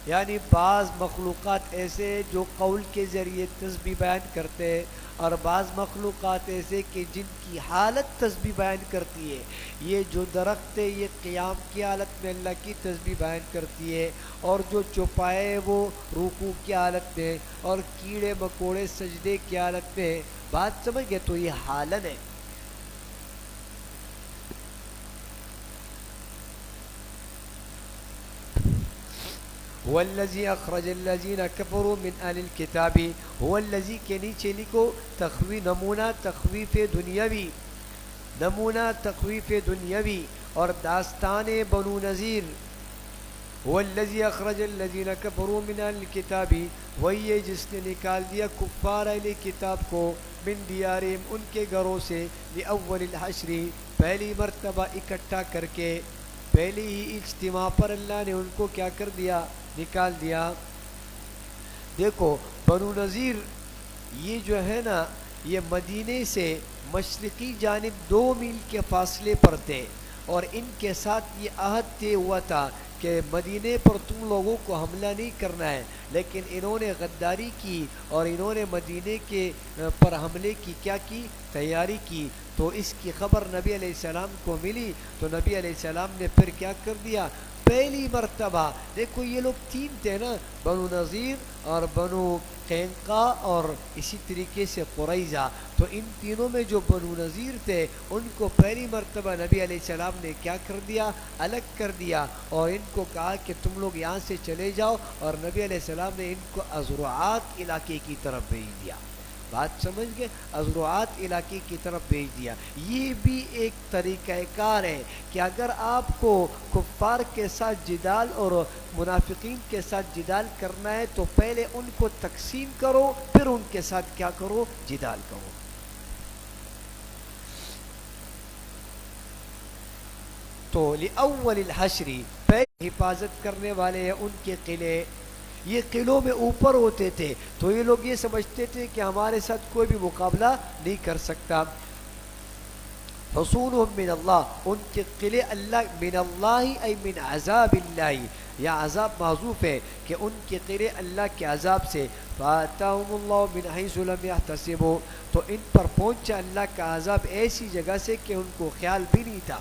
یعنی بعض مخلوقات ایسے جو قول کے ذریعے تسبیح بیان کرتے ہیں، اور بعض مخلوقات ایسے کہ جن کی حالت تسبیح بیان کرتی ہے۔ یہ جو درخت ہے یہ قیام کی حالت میں اللہ کی تسبیح بیان کرتی ہے، اور جو چوپائے وہ رکوع کی حالت میں، اور کیڑے مکوڑے سجدے کی حالت میں۔ بات سمجھ گئے؟ تو یہ حالن ہے۔ والذی اخرج الذین کفروا من اہل الکتاب، هو الذی کے نیچے لکھو نمونہ تخویف دنیاوی، نمونہ تخویف دنیاوی اور داستان بنو نذیر۔ هو الذی اخرج الذین کفروا من اہل الکتاب، وہی ہے جس نے نکال دیا کفار اہل کتاب کو، من دیارہم ان کے گھروں سے، لأول الحشر پہلی مرتبہ اکٹھا کر کے، پہلی ہی اجتماع پر اللہ نے ان کو کیا کر دیا؟ نکال دیا۔ دیکھو، بنو نذیر یہ جو ہے نا، یہ مدینے سے مشرقی جانب 2 میل کے فاصلے پر تھے، اور ان کے ساتھ یہ عہد طے ہوا تھا کہ مدینے پر تم لوگوں کو حملہ نہیں کرنا ہے، لیکن انہوں نے غداری کی، اور انہوں نے مدینے کے پر حملے کی کیا کی؟ تیاری کی۔ تو اس کی خبر نبی علیہ السلام کو ملی، تو نبی علیہ السلام نے پھر کیا کر دیا؟ پہلی مرتبہ، دیکھو یہ لوگ 3 تھے نا، بنو نذیر اور بنو قینقاع اور اسی طریقے سے قریظہ۔ تو ان تینوں میں جو بنو نذیر تھے ان کو پہلی مرتبہ نبی علیہ السلام نے کیا کر دیا؟ الگ کر دیا، اور ان کو کہا کہ تم لوگ یہاں سے چلے جاؤ، اور نبی علیہ السلام نے ان کو ازرعات علاقے کی طرف بھیج دیا۔ بات سمجھ گئے؟ ازرعات علاقے کی طرف بھیج دیا۔ یہ بھی ایک طریقہ کار ہے کہ اگر آپ کو کفار کے ساتھ جدال اور منافقین کے ساتھ جدال کرنا ہے تو پہلے ان کو تقسیم کرو، پھر ان کے ساتھ کیا کرو؟ جدال کرو۔ تو لأول الحشر پہلے حفاظت کرنے والے ہیں ان کے قلعے، یہ قلعوں میں اوپر ہوتے تھے، تو یہ لوگ یہ سمجھتے تھے کہ ہمارے ساتھ کوئی بھی مقابلہ نہیں کر سکتا۔ حصونہم من اللہ، ان کے قلعے اللہ، من اللہ ای من عذاب اللہ، یا عذاب محذوف ہے کہ ان کے قلعے اللہ کے عذاب سے۔ فآتاہم اللہ من حیث لم یحتسبوا، تو ان پر پہنچا اللہ کا عذاب ایسی جگہ سے کہ ان کو خیال بھی نہیں تھا۔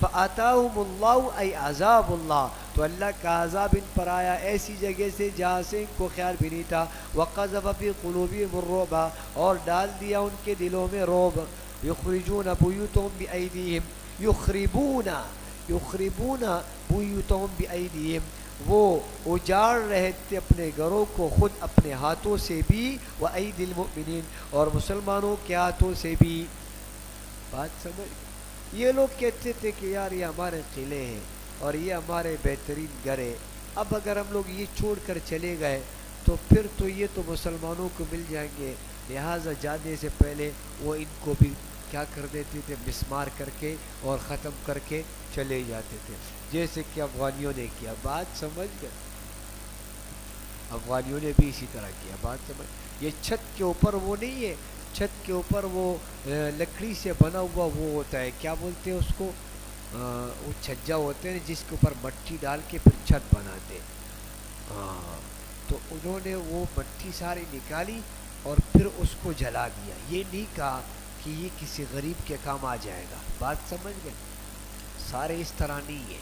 فآتاہم اللہ ای عذاب اللہ، تو اللہ کا عذاب ان پر آیا ایسی جگہ سے جہاں سے ان کو خیال بھی نہیں تھا۔ وقذف فی قلوبہم الرعب، اور ڈال دیا ان کے دلوں میں رعب۔ یخرجون بیوتہم بایدیہم، یخربون، یخربون بیوتہم بایدیہم، وہ اجاڑ رہے تھے اپنے گھروں کو خود اپنے ہاتھوں سے بھی، وایدی المؤمنین، اور مسلمانوں کے ہاتھوں سے بھی۔ بات سمجھ؟ یہ لوگ کہتے تھے کہ یار یہ ہمارے قلعے ہیں اور یہ ہمارے بہترین گھر ہے، اب اگر ہم لوگ یہ چھوڑ کر چلے گئے تو پھر تو یہ تو مسلمانوں کو مل جائیں گے، لہٰذا جانے سے پہلے وہ ان کو بھی کیا کر دیتے تھے، مسمار کر کے اور ختم کر کے چلے جاتے تھے، جیسے کہ افغانیوں نے کیا۔ بات سمجھ گئے؟ افغانیوں نے بھی اسی طرح کیا۔ بات سمجھ؟ یہ چھت کے اوپر وہ نہیں ہے، چھت کے اوپر وہ لکڑی سے بنا ہوا وہ ہوتا ہے، کیا بولتے ہیں اس کو، وہ چھجا ہوتے ہیں جس کے اوپر مٹی ڈال کے پھر چھت بناتے۔ ہاں، تو انہوں نے وہ مٹی ساری نکالی اور پھر اس کو جلا دیا، یہ نہیں کہا کہ یہ کسی غریب کے کام آ جائے گا۔ بات سمجھ گئے؟ سارے اس طرح نہیں ہے،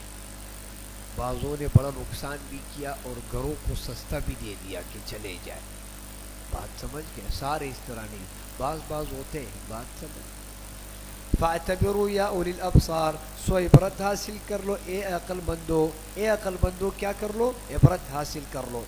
بعضوں نے بڑا نقصان بھی کیا اور گھروں کو سستا بھی دے دیا کہ چلے جائے۔ بات سمجھ گئے؟ سارے اس طرح نہیں، بعض ہوتے ہیں۔ بات سمجھ؟ فاعتبروا یا اولی الابصار، سو عبرت حاصل کر لو اے عقل مندو، اے عقل مندو کیا کر لو؟ عبرت حاصل کر لو۔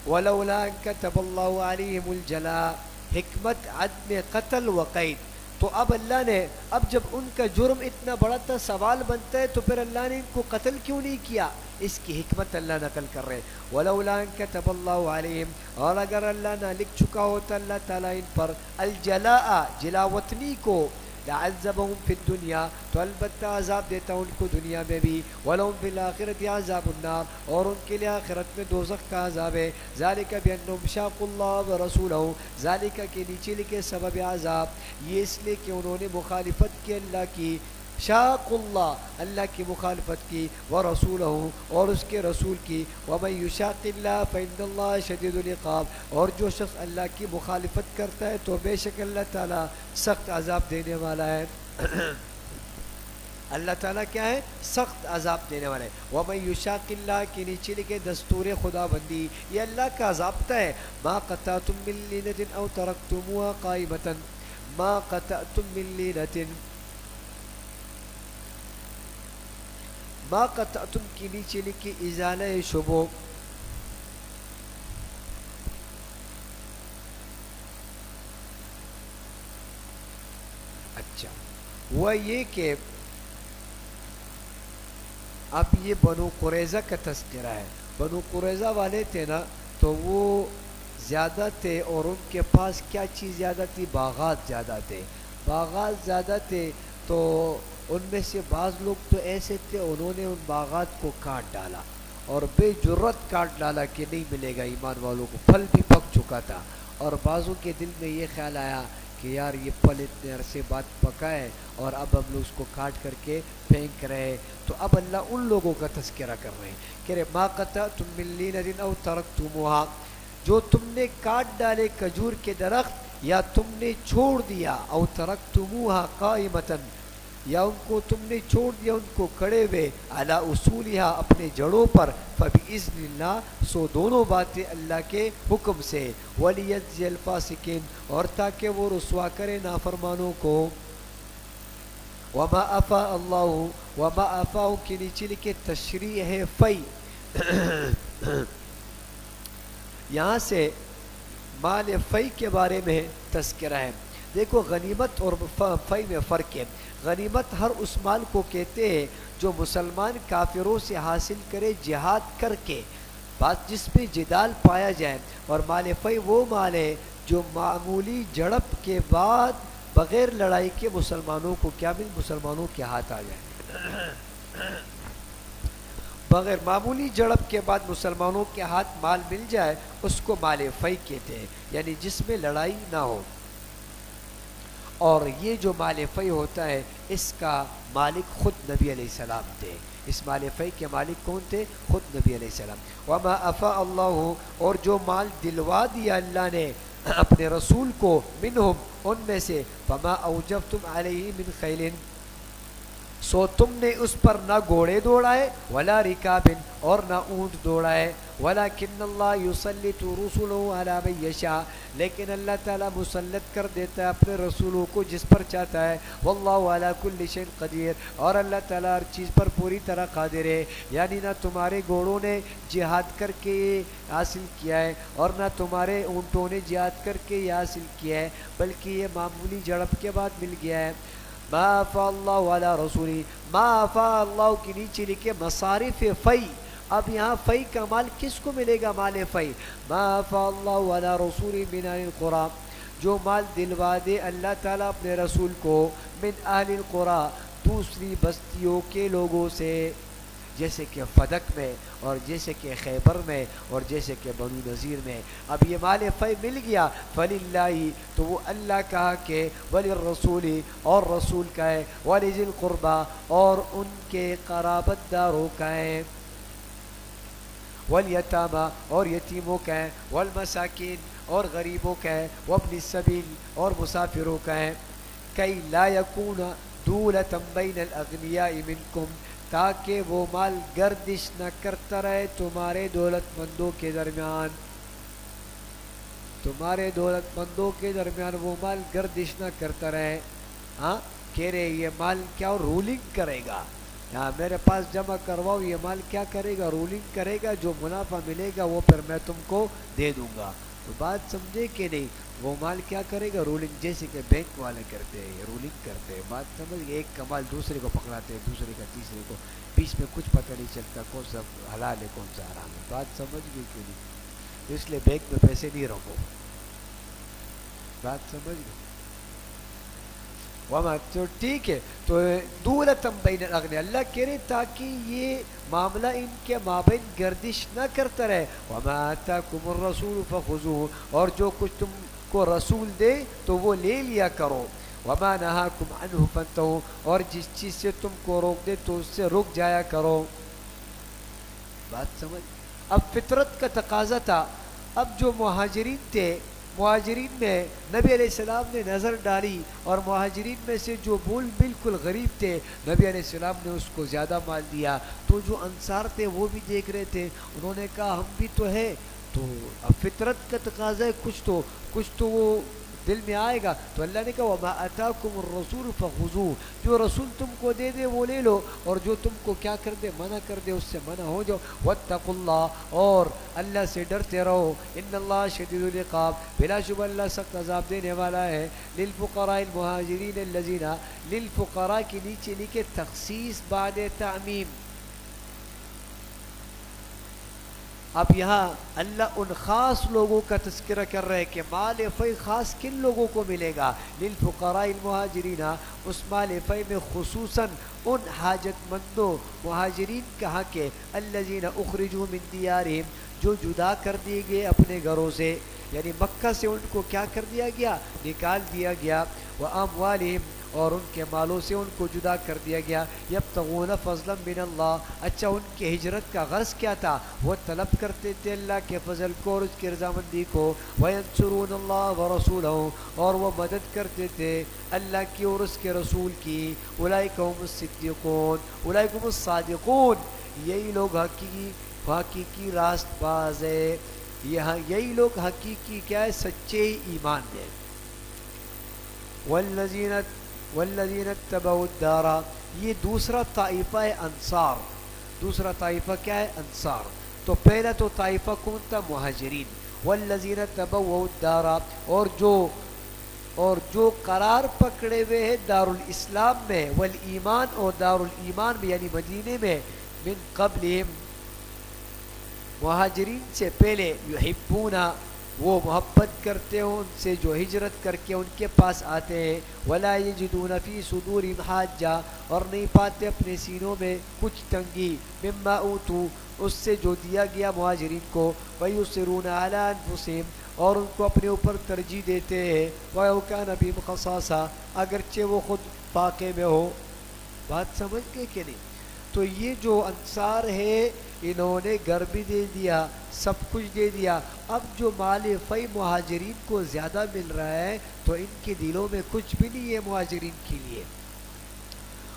ولولا ان كتب اللہ علیہم الجلاء، حکمت عدم قتل و قید، تو اب اللہ نے، اب جب ان کا جرم اتنا بڑا تھا، سوال بنتا ہے تو پھر اللہ نے ان کو قتل کیوں نہیں کیا؟ اس کی حکمت اللہ نقل کر رہے ہیں۔ ولولا ان كتب اللہ علیہم، اور اگر اللہ نہ لکھ چکا ہوتا اللہ تعالیٰ ان پر الجلاء، جلاوطنی کو، لعذبهم فی الدنیا، تو البتہ عذاب دیتا ان کو دنیا میں بھی، ولہم فی الآخرۃ عذاب النار، اور ان کے لیے آخرت میں دوزخ کا عذاب ہے۔ ذالک بانہم شاقوا اللہ ورسولہ، ذالک کے نیچے لکھے سبب عذاب، یہ اس لیے کہ انہوں نے مخالفت کی اللہ کی، شاق اللہ، اللہ کی مخالفت کی، ورسولہ، اور اس کے رسول کی، ومن یشاق اللہ فإن اللہ شدید العقاب، اور جو شخص اللہ کی مخالفت کرتا ہے تو بے شک اللہ تعالیٰ سخت عذاب دینے والا ہے۔ اللہ تعالیٰ کیا ہے؟ سخت عذاب دینے والا ہے۔ ومن یشاق اللہ کے نیچے لکھے دستور خدا بندی، یہ اللہ کا ضابطہ ہے۔ ما قطعتم من لینۃ او ترکتموها قائمۃ، ما قطعتم من لینۃ، ما قطعتم کی نیچے لکھی ازالہ شبو، اچھا وہ یہ کہ اب یہ بنو قریظہ کا تذکرہ ہے۔ بنو قریظہ والے تھے نا، تو وہ زیادہ تھے اور ان کے پاس کیا چیز زیادہ تھی؟ باغات زیادہ تھے، باغات زیادہ تھے، تو ان میں سے بعض لوگ تو ایسے تھے انہوں نے ان باغات کو کاٹ ڈالا اور بے جرت کاٹ ڈالا کہ نہیں ملے گا ایمان والوں کو، پھل بھی پک چکا تھا، اور بعضوں کے دل میں یہ خیال آیا کہ یار یہ پھل اتنے عرصے بعد پکا ہے اور اب ہم لوگ اس کو کاٹ کر کے پھینک رہے، تو اب اللہ ان لوگوں کا تذکرہ کر رہے ہیں کہ ما قطعتم من لینۃ او ترکتموها، جو تم نے کاٹ ڈالے کھجور کے درخت یا تم نے چھوڑ دیا، او ترکتموها قائمۃ، یا ان کو تم نے چھوڑ دیا ان کو کھڑے ہوئے، علی اصولہا، اپنے جڑوں پر، فباذن اللہ، سو دونوں باتیں اللہ کے حکم سے، ولیجزی الفاسقین، اور تاکہ وہ رسوا کرے نافرمانوں کو۔ وما افاء اللہ، وما افاء کے نیچے لکھے تشریح ہے فی، یہاں سے مال فی کے بارے میں تذکرہ ہے۔ دیکھو غنیمت اور فی میں فرق ہے۔ غنیمت ہر اس مال کو کہتے ہیں جو مسلمان کافروں سے حاصل کرے جہاد کر کے، بات جس میں جدال پایا جائے، اور مال فی وہ مال ہے جو معمولی جھڑپ کے بعد بغیر لڑائی کے مسلمانوں کو کیا مل، مسلمانوں کے ہاتھ آ جائے، بغیر معمولی جھڑپ کے بعد مسلمانوں کے ہاتھ مال مل جائے، اس کو مال فی کہتے ہیں، یعنی جس میں لڑائی نہ ہو۔ اور یہ جو مال فی ہوتا ہے اس کا مالک خود نبی علیہ السلام تھے، اس مال فی کے مالک کون تھے؟ خود نبی علیہ السلام۔ وما افاء اللہ، اور جو مال دلوا دیا اللہ نے اپنے رسول کو، منہم، ان میں سے، فما اوجفتم علیہ من خیل، سو تم نے اس پر نہ گھوڑے دوڑائے ولا رکابن اور نہ اونٹ دوڑائے ولکن اللہ یسلط رسلہ علی من یشاء لیکن اللہ تعالیٰ مسلط کر دیتا ہے اپنے رسولوں کو جس پر چاہتا ہے واللہ علی کل شیء قدیر اور اللہ تعالیٰ ہر چیز پر پوری طرح قادر ہے یعنی نہ تمہارے گھوڑوں نے جہاد کر کے یہ حاصل کیا ہے اور نہ تمہارے اونٹوں نے جہاد کر کے یہ حاصل کیا ہے بلکہ یہ معمولی جھڑپ کے بعد مل گیا ہے ما افاء اللہ علی رسولی ما افاء اللہ کے نیچے لکھے مصارف فی اب یہاں فی کا مال کس کو ملے گا مال فی ما افاء اللہ علی رسولی من اہل القری جو مال دلوا دے اللہ تعالیٰ اپنے رسول کو من اہل القری دوسری بستیوں کے لوگوں سے جیسے کہ فدق میں اور جیسے کہ خیبر میں اور جیسے کہ بنو نذیر میں اب یہ مال فی مل گیا فللہ تو وہ اللہ کا کہ وللرسول اور رسول کا ہے ولذی القربى اور ان کے قرابت داروں کا ہے والیتامى اور یتیموں کا ہے والمساکین اور غریبوں کا ہے وابن السبیل اور مسافروں کا ہے کئی لا یکون دولة بین الاغنیاء منکم تاکہ وہ مال گردش نہ کرتا رہے تمہارے دولت مندوں کے درمیان تمہارے دولت مندوں کے درمیان وہ مال گردش نہ کرتا رہے ہاں کہہ رہے یہ مال کیا رولنگ کرے گا ہاں میرے پاس جمع کرواؤ یہ مال کیا کرے گا رولنگ کرے گا جو منافع ملے گا وہ پھر میں تم کو دے دوں گا تو بات سمجھے کہ نہیں وہ مال کیا کرے گا رولنگ جیسے کہ بینک والے کرتے ہیں رولنگ کرتے ہیں بات سمجھ گئے ایک کا مال دوسرے کو پکڑاتے ہیں دوسرے کا تیسرے کو بیچ میں کچھ پتہ نہیں چلتا کون سا حلال ہے کون سا حرام ہے بات سمجھ گئی کہ نہیں تو اس لیے بینک میں پیسے نہیں رکھو بات سمجھ گئے وما تو ٹھیک ہے تو دولتم بین الاغنیاء اللہ کہہ رہے تاکہ یہ معاملہ ان کے مابین گردش نہ کرتا رہے وما آتاکم الرسول فخذوہ اور جو کچھ تم کو رسول دے تو وہ لے لیا کرو وما نہاکم عنہ فانتہوا اور جس چیز سے تم کو روک دے تو اس سے رک جایا کرو بات سمجھ اب فطرت کا تقاضا تھا اب جو مہاجرین تھے مہاجرین میں نبی علیہ السلام نے نظر ڈالی اور مہاجرین میں سے جو بالکل غریب تھے نبی علیہ السلام نے اس کو زیادہ مال دیا تو جو انصار تھے وہ بھی دیکھ رہے تھے انہوں نے کہا ہم بھی تو ہے تو اب فطرت کا تقاضا ہے کچھ تو وہ دل میں آئے گا تو اللہ نے کہا وما آتاکم الرسول فخذوہ جو رسول تم کو دے دے وہ لے لو اور جو تم کو کیا کر دے منع کر دے اس سے منع ہو جاؤ واتقوا اللہ اور اللہ سے ڈرتے رہو ان اللہ شدید العقاب بلا شبہ اللہ سخت عذاب دینے والا ہے للفقراء المہاجرین الذین للفقراء کے نیچے لکھے تخصیص بعد تعمیم اب یہاں اللہ ان خاص لوگوں کا تذکرہ کر رہے ہیں کہ مال فی خاص کن لوگوں کو ملے گا للفقراء المہاجرین اس مال فی میں خصوصاً ان حاجت مندوں مہاجرین کہاں کے الذین اخرجوا من دیارہم جو جدا کر دیے گئے اپنے گھروں سے یعنی مکہ سے ان کو کیا کر دیا گیا نکال دیا گیا واموالہم اور ان کے مالوں سے ان کو جدا کر دیا گیا یبتغون فضلا من اللہ اچھا ان کی ہجرت کا غرض کیا تھا وہ طلب کرتے تھے اللہ کے فضل کو اور اس کی رضامندی کو وینصرون اللہ ورسولہ اور وہ مدد کرتے تھے اللہ کی اور اس کے رسول کی اولئک هم الصدیقون اولئک هم الصادقون یہی لوگ حقیقی راست باز ہے یہی لوگ حقیقی کیا ہے سچے ایمان ہے والذین اتبعوا الدار یہ دوسرا طائفہ ہے انصار دوسرا طائفہ کیا ہے انصار تو پہلا تو طائفہ کون تھا مہاجرین والذین اتبعوا الدار اور جو قرار پکڑے ہوئے ہیں دار الاسلام میں والایمان اور دار الایمان میں یعنی مدینے میں من قبلہم مہاجرین سے پہلے یحبون وہ محبت کرتے ہیں ان سے جو ہجرت کر کے ان کے پاس آتے ہیں ولا یجدون فی صدورہم حاجہ اور نہیں پاتے اپنے سینوں میں کچھ تنگی مما اوتوا اس سے جو دیا گیا مہاجرین کو ویؤثرون علی انفسہم اور ان کو اپنے اوپر ترجیح دیتے ہیں وَلَوْ كَانَ بِهِمْ خَصَاصَةٌ اگرچہ وہ خود فاقے میں ہو بات سمجھ گئے کہ نہیں تو یہ جو انصار ہے انہوں نے گھر بھی دے دیا سب کچھ دے دیا اب جو مال فی مہاجرین کو زیادہ مل رہا ہے تو ان کے دلوں میں کچھ بھی نہیں ہے مہاجرین کے لیے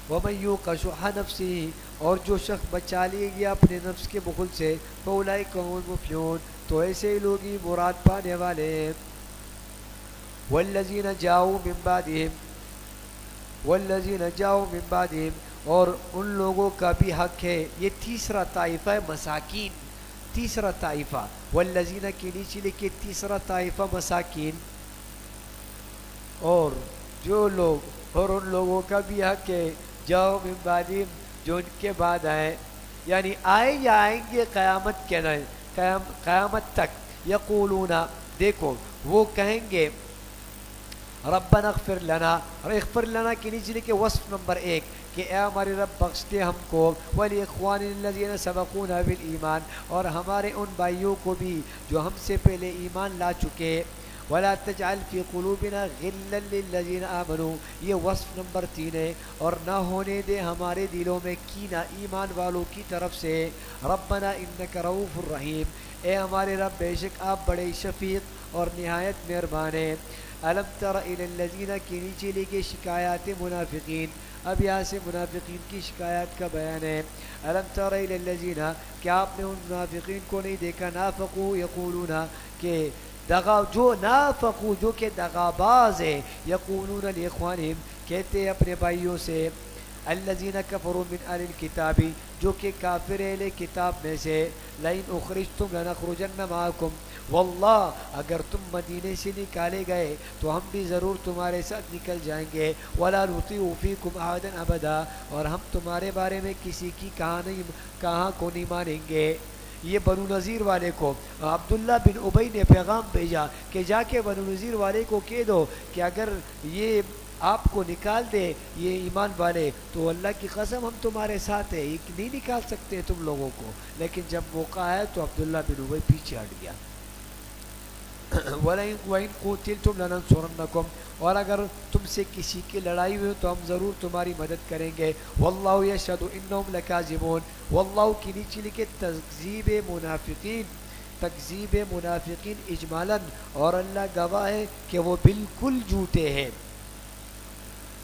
وَمَن يُوقَ شُحَّ نَفْسِهِ اور جو شخص بچا لیے گیا اپنے نفس کے بخل سے فَأُولَئِکَ هُمُ الْمُفْلِحُونَ تو ایسے ہی لوگ ہی مراد پانے والے ہیں. وَالَّذِينَ جَاءُوا مِن بَعْدِهِمْ وَالَّذِينَ جَاءُوا مِن بَعْدِهِمْ اور ان لوگوں کا بھی حق ہے. یہ تیسرا طائفہ مساکین، تیسرا طائفہ والذین کے نیچے لکھے تیسرا طائفہ مساکین. اور جو لوگ اور ان لوگوں کا بھی حق ہے جاؤ من بعدہم جو ان کے بعد آئے، یعنی آئے یا آئیں گے قیامت کے دن، قیامت تک. یقولون دیکھو وہ کہیں گے ربنا اغفر لنا، اور اغفر لنا کے نیچے لکھے وصف نمبر 1 کہ اے ہمارے رب بخش دے ہم کو، وَلِإِخْوَانِنَا الَّذِينَ سَبَقُونَا بِالْإِيمَانِ اور ہمارے ان بھائیوں کو بھی جو ہم سے پہلے ایمان لا چکے. وَلَا تَجْعَلْ فِي قُلُوبِنَا غِلًّا لِلَّذِينَ آمَنُوا یہ وصف نمبر 3 ہے. اور نہ ہونے دے ہمارے دلوں میں کینہ ایمان والوں کی طرف سے. ربنا انک رؤوف الرحیم اے ہمارے رب بے شک آپ بڑے شفیق اور نہایت مہربان ہیں. الم تر الی الذین کے نیچے لکھے شکایات منافقین. اب یہاں سے منافقین کی شکایات کا بیان ہے. الم تر الی الذین کیا آپ نے ان منافقین کو نہیں دیکھا نافقوا یقولون کہ دغا جو نافقو جو کہ دغاباز ہے، یقولون لاخوانہم کہتے ہیں اپنے بھائیوں سے، الذین کفروا من اہل الکتاب جو کہ کافر اہل کتاب میں سے، لئن اخرجتم لنخرجن معکم واللہ اگر تم مدینے سے نکالے گئے تو ہم بھی ضرور تمہارے ساتھ نکل جائیں گے. ولا نطیع فیکم احدا ابدا اور ہم تمہارے بارے میں کسی کی کہاں کو نہیں مانیں گے. یہ بنو نذیر والے کو عبداللہ بن ابی نے پیغام بھیجا کہ جا کے بنو نذیر والے کو کہہ دو کہ اگر یہ آپ کو نکال دے یہ ایمان والے تو اللہ کی قسم ہم تمہارے ساتھ ہیں، یہ نہیں نکال سکتے تم لوگوں کو. لیکن جب موقع آیا تو عبداللہ بن ابی پیچھے ہٹ گیا. وَإِن قُوتِلْتُمْ لَنَنصُرَنَّكُمْ اور اگر تم سے کسی کی لڑائی ہوئی تو ہم ضرور تمہاری مدد کریں گے. وَاللَّهُ يَشْهَدُ إِنَّهُمْ لَكَاذِبُونَ واللہ کی نیچے لکھے تکذیب منافقین اجمالاً اور اللہ گواہ ہے کہ وہ بالکل جھوٹے ہیں.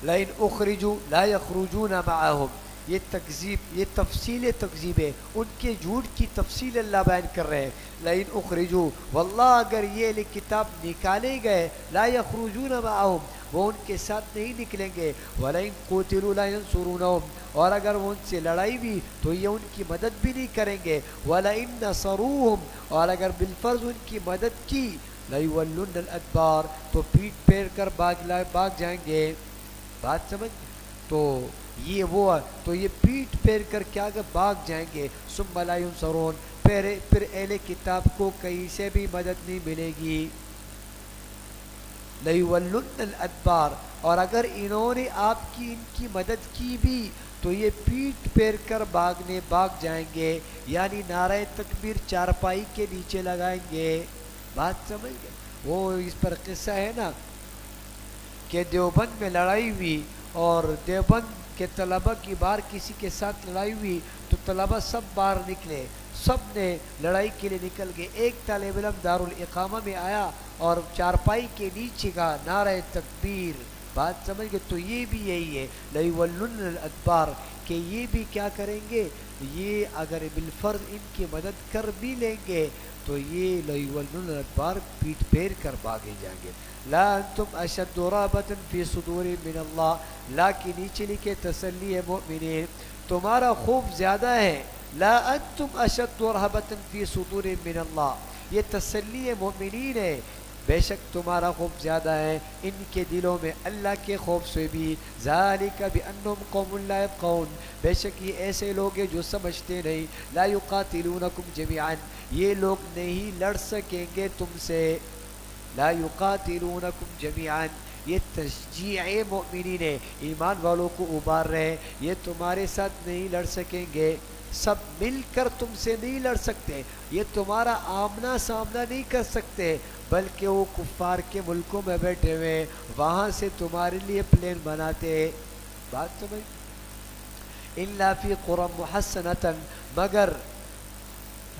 لَإِنْ أُخْرِجُوا لَا يَخْرُجُونَ مَعَهُمْ یہ تکذیب یہ تفصیل تکذیب ہے، ان کے جھوٹ کی تفصیل اللہ بیان کر رہے ہیں. لَإِنْ أُخْرِجُوا واللہ اگر یہ کتاب نکالے گئے لا يخرجون معهم وہ ان کے ساتھ نہیں نکلیں گے. وَلَئِنْ قُوتِلُوا لَا يَنْصُرُونَهُمْ اور اگر وہ ان سے لڑائی بھی تو یہ ان کی مدد بھی نہیں کریں گے. وَلَئِنْ نَصَرُوهُمْ اور اگر بالفرض ان کی مدد کی لَيُوَلُّنَّ الْأَدْبَارَ تو پیٹ پھیر کر بھاگ جائیں گے. بات سمجھ تو یہ وہ تو یہ پیٹ پھیر کر کیا بھاگ جائیں گے. ثُمَّ لَا يُنصَرُونَ پھر اہل کتاب کو کہیں سے بھی مدد نہیں ملے گی. لَيُوَلُّنَّ الْأَدْبَارَ اور اگر انہوں نے ان کی مدد کی بھی تو یہ پیٹ پھیر کر بھاگ جائیں گے، یعنی نعرہ تکبیر چارپائی کے نیچے لگائیں گے. بات سمجھ گئے. وہ اس پر قصہ ہے نا کہ دیوبند میں لڑائی ہوئی اور دیوبند کے طلبہ کی بار کسی کے ساتھ لڑائی ہوئی تو طلبہ سب باہر نکلے، سب نے لڑائی کے لیے نکل گئے. ایک طالب علم دارالاقامہ میں آیا اور چارپائی کے نیچے کا نعرہ تکبیر. بات سمجھ گئے. تو یہ بھی یہی ہے لَيُوَلُّنَّ الْأَدْبَارَ کہ یہ بھی کیا کریں گے، یہ اگر بالفرض ان کی مدد کر بھی لیں گے تو یہ لَيُوَلُّنَّ الْأَدْبَارَ پیٹ پھیر کر بھاگے جائیں گے. لا انتم اشد رہبۃ فی صدور من اللہ لا کے نیچے لکھے تسلی مؤمنین تمہارا خوف زیادہ ہے. لا انتم اشد رہبۃ فی صدور من اللہ یہ تسلی مؤمنین ہے، بے شک تمہارا خوف زیادہ ہے ان کے دلوں میں اللہ کے خوف سے بھی. ذالک بانہم قوم لا یفقہون بے شک یہ ایسے لوگ ہیں جو سمجھتے نہیں. لا یقاتلونکم جمیعا یہ لوگ نہیں لڑ سکیں گے تم سے. لا یقاتلونکم جمیعا یہ تشجیع مؤمنین ہے، ایمان والوں کو ابار رہے یہ تمہارے ساتھ نہیں لڑ سکیں گے، سب مل کر تم سے نہیں لڑ سکتے، یہ تمہارا آمنا سامنا نہیں کر سکتے، بلکہ وہ کفار کے ملکوں میں بیٹھے ہوئے وہاں سے تمہارے لیے پلین بناتے. بات سمجھ. الا فی قری محصنۃ مگر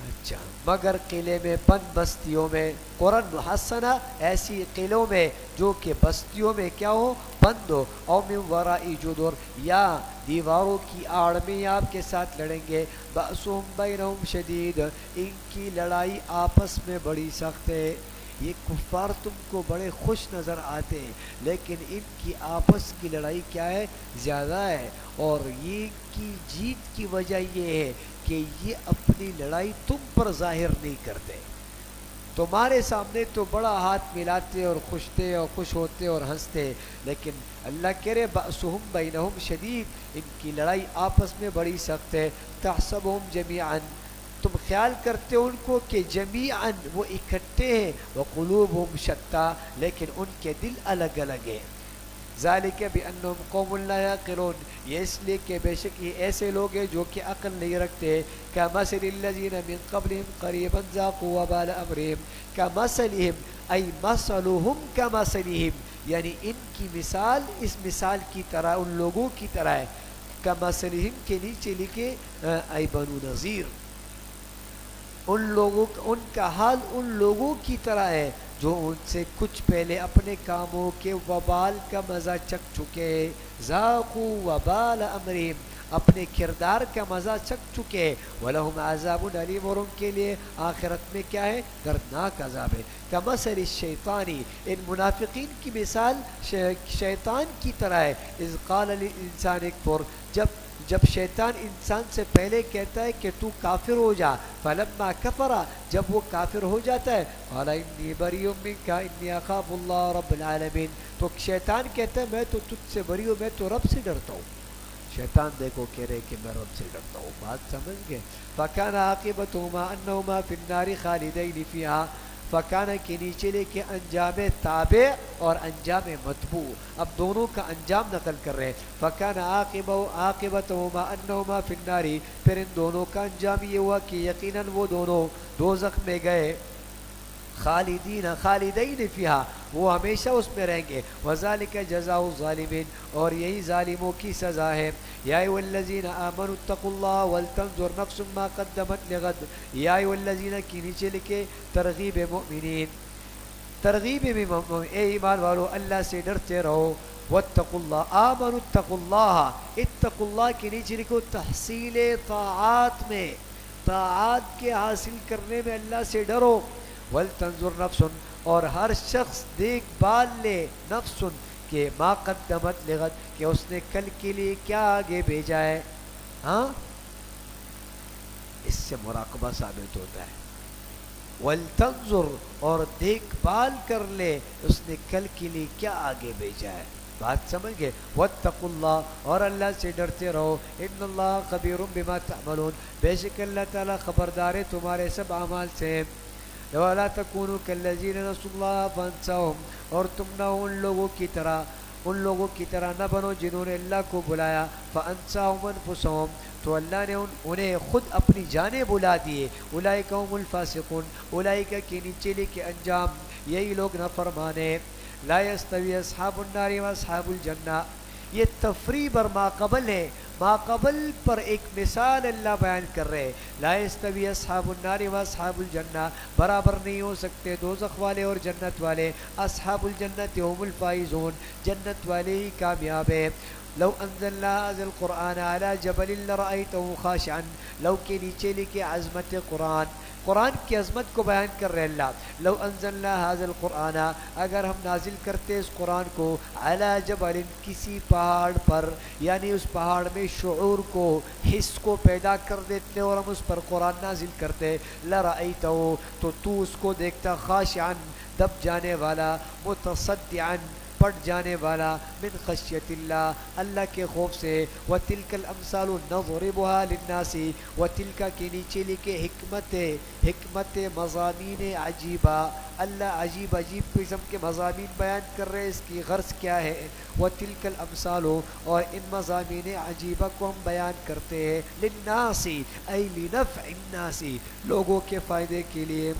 اچھا مگر قلعے میں بند بستیوں میں، قرآن محسنہ ایسی قلعوں میں جو کہ بستیوں میں کیا ہو، بند ہو، او من ورائی جدر یا دیواروں کی آڑ میں آپ کے ساتھ لڑیں گے، بأسهم بینہم شدید، ان کی لڑائی آپس میں بڑی سخت ہے۔ یہ کفار تم کو بڑے خوش نظر آتے ہیں لیکن ان کی آپس کی لڑائی کیا ہے، زیادہ ہے، اور یہ کی جیت کی وجہ یہ ہے کہ یہ اپنی لڑائی تم پر ظاہر نہیں کرتے، تمہارے سامنے تو بڑا ہاتھ ملاتے اور خوش ہوتے اور ہنستے، لیکن اللہ کہہ رہے بأسهم بینہم شدید، ان کی لڑائی آپس میں بڑی سخت ہے، تحسبهم جمیعا، تم خیال کرتے ہو ان کو کہ جمیعا وہ اکٹھے ہیں، وقلوبهم شتیٰ، لیکن ان کے دل الگ الگ ہیں، ذالک بانہم قوم لا یعقلون، یہ اس لیے کہ بے شک یہ ایسے لوگ ہیں جو کہ عقل نہیں رکھتے، کمثل الذین من قبلہم قریبا ذاقوا وبال امرہم، کمثلہم ای مثلہم کمثلہم، یعنی ان کی مثال اس مثال کی طرح ان لوگوں کی طرح ہے، کمثلہم کے نیچے لکھے ای بنو نذیر، ان کا حال ان لوگوں کی طرح ہے جو ان سے کچھ پہلے اپنے کاموں کے وبال کا مزہ چکھ چکے، ذاقوا وبال امرہم، اپنے کردار کا مزہ چکھ چکے، وَلَهُمْ عَذَابٌ عَلِيمٌ، اور ان کے لیے آخرت میں کیا ہے، دردناک عذاب ہے، کمثل الشیطان، ان منافقین کی مثال شیطان کی طرح ہے، اذ قال للانسان اکفر، جب شیطان انسان سے پہلے کہتا ہے کہ تو کافر ہو جا، فلما کفر، جب وہ کافر ہو جاتا ہے، قال انی بریء منک انی اخاف اللہ رب العالمین، تو شیطان کہتا ہے میں تو تجھ سے بری ہوں، میں تو رب سے ڈرتا ہوں، شیطان دیکھو کہہ رہے کہ میں رب سے ڈرتا ہوں، بات سمجھ گئے، فکان عاقبتہما انہما فی النار خالدین فیہا، فکانہ کے نیچے لے کے انجام تابع اور انجام متبوع، اب دونوں کا انجام نقل کر رہے ہیں، فکان عاقبتہما انہما فی النار، پھر ان دونوں کا انجام یہ ہوا کہ یقیناً وہ دونوں دوزخ میں گئے، خالدین فیہا، وہ ہمیشہ اس میں رہیں گے، وذالک جزاء الظالمین، اور یہی ظالموں کی سزا ہے، یا ایھا الذین آمنوا اتقوا اللہ ولتنظر نفس ما قدمت لغد، یا ایھا الذین کی نیچے لکھے ترغیب مومنین، ترغیب میں مومن، اے ایمان والو اللہ سے ڈرتے رہو، واتقوا اللہ، آمنوا اتقوا اللہ، اتقوا اللہ کے نیچے لکھو تحصیل طاعات میں، طاعات کے حاصل کرنے میں اللہ سے ڈرو، ولتنظر نفس، اور ہر شخص دیکھ بھال لے، نفس کہ ما قدمت لغد، کہ اس نے کل کے لیے کیا آگے بھیجا ہے، ہاں اس سے مراقبہ ثابت ہوتا ہے، ولتنظر، اور دیکھ بھال کر لے اس نے کل کے لیے کیا آگے بھیجا ہے، بات سمجھ گئے، واتقوا اللہ، اور اللہ سے ڈرتے رہو، ان اللہ خبیر بما تعملون، بے شک اللہ تعالیٰ خبردار ہے تمہارے سب اعمال سے، وَلَا تَكُونُوا كَالَّذِينَ نَسُوا اللَّهَ فَأَنسَاهُمْ، اور تم نہ ان لوگوں کی طرح نہ بنو جنہوں نے اللہ کو بلایا، فَأَنسَاهُمْ أَنفُسَهُمْ، تو اللہ نے انہیں خود اپنی جانیں بلا دیے، اولئک هم الفاسقون، اولئک کے نیچے لکھے انجام یہی لوگ نافرمان ہیں، لا يستوي اصحاب النار واصحاب الجنہ، یہ تفریح بر ماقبل ہے، ماقبل پر ایک مثال اللہ بیان کر رہے ہیں، لا یستوی اصحاب النار و اصحاب الجنہ، برابر نہیں ہو سکتے دوزخ والے اور جنت والے، اصحاب الجنت هم الفائزون، جنت والے ہی کامیاب ہیں، لو انزلنا هذا القرآن على جبل لرأيته خاشعا، لو کے نیچے لکھے عظمت قرآن کی عظمت کو بیان کر رہے اللہ، لو انزلنا هذا القرآن، اگر ہم نازل کرتے اس قرآن کو، علی جبل، کسی پہاڑ پر، یعنی اس پہاڑ میں شعور کو، حس کو پیدا کر دیتے اور ہم اس پر قرآن نازل کرتے، لرأیتہ، تو اس کو دیکھتا، خاشعا، دب جانے والا، متصدعا، پٹ جانے والا، من خشیت اللہ، اللہ کے خوف سے، وَتِلْكَ الْأَمْثَالُ نَضْرِبُهَا لِلنَّاسِ، وَتِلْكَ کے نیچے لکھے حکمت مضامین عجیبہ، اللہ عجیب قسم کے مضامین بیان کر رہے، اس کی غرض کیا ہے، وَتِلْكَ الْأَمْثَالُ، اور ان مضامین عجیبہ کو ہم بیان کرتے ہیں، لِلنَّاسِ ای لِنَفْعِ النَّاسِ، لوگوں کے فائدے کے لیے،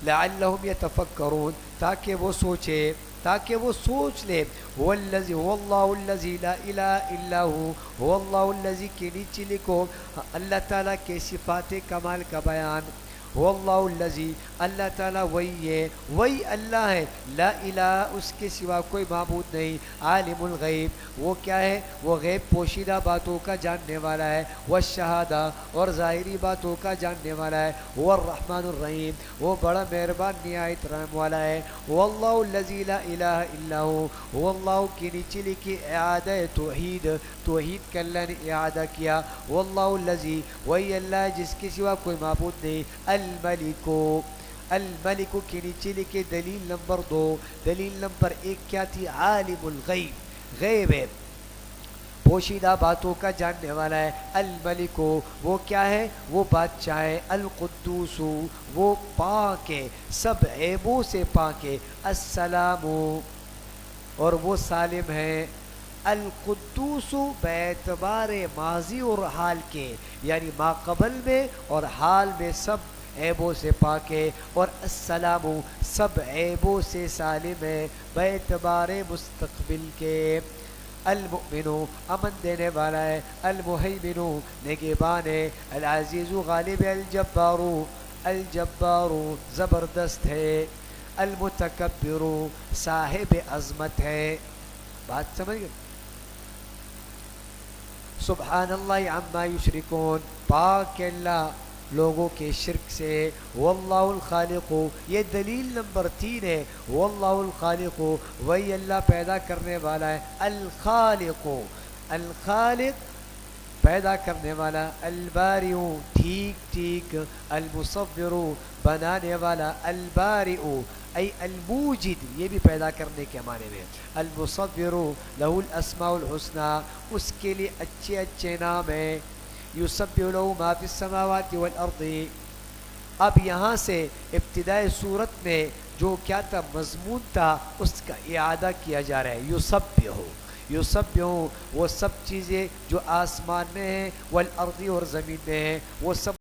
لعلہم یتفکرون، تاکہ وہ سوچے، تاکہ وہ سوچ لے هو الذی هو اللہ الذی لا الہ الا هو اللہ الذی کے نیچے لکھو اللہ تعالیٰ کے صفات کمال کا بیان هو اللہ الذی اللہ تعالیٰ وہی ہے وہی اللہ ہے لا الہ اس کے سوا کوئی معبود نہیں عالم الغیب وہ کیا ہے وہ غیب پوشیدہ باتوں کا جاننے والا ہے والشہادہ اور ظاہری باتوں کا جاننے والا ہے وہ الرحمن الرحیم وہ بڑا مہربان نہایت رحم والا ہے وہ اللہ الذی لا الہ الا هو اللہ کے نیچے لکھی اعادہ توحید کا اللہ نے اعادہ کیا واللہ الذی وہی اللہ جس کے سوا کوئی معبود نہیں الملک کے نیچے لکھے دلیل نمبر 2 دلیل نمبر 1 کیا تھی عالم الغیب غیب ہے پوشیدہ باتوں کا جاننے والا ہے الملک وہ کیا ہے وہ بادشاہ ہے القدوس وہ پاک ہے سب عیبوں سے پاک ہے السلام اور وہ سالم ہے القدوس باعتبار ماضی اور حال کے یعنی ما قبل میں اور حال میں سب عیبوں سے پاک ہے اور السلام سب عیبوں سے سالم ہے باعتبار مستقبل کے المؤمن امن دینے والا ہے المہیمن نگہبان ہے العزیز غالب الجبار زبردست ہے المتکبر صاحب عظمت ہے بات سمجھ گئے سبحان اللہ عما یشرکون پاک اللہ لوگوں کے شرک سے واللہ الخالق یہ دلیل نمبر 3 ہے واللہ الخالق وہی اللہ پیدا کرنے والا ہے الخالق پیدا کرنے والا البارئ ٹھیک المصور بنانے والا البارئ ای الموجد یہ بھی پیدا کرنے کے معنی میں المصور لہ الاسماء الحسنى اس کے لیے اچھے نام ہیں یسبح لہ ما فی السماوات والارض اب یہاں سے ابتدائی صورت میں جو کیا تھا مضمون تھا اس کا اعادہ کیا جا رہا ہے یسبح وہ سب چیزیں جو آسمان میں ہیں والارض اور زمین میں ہیں وہ سب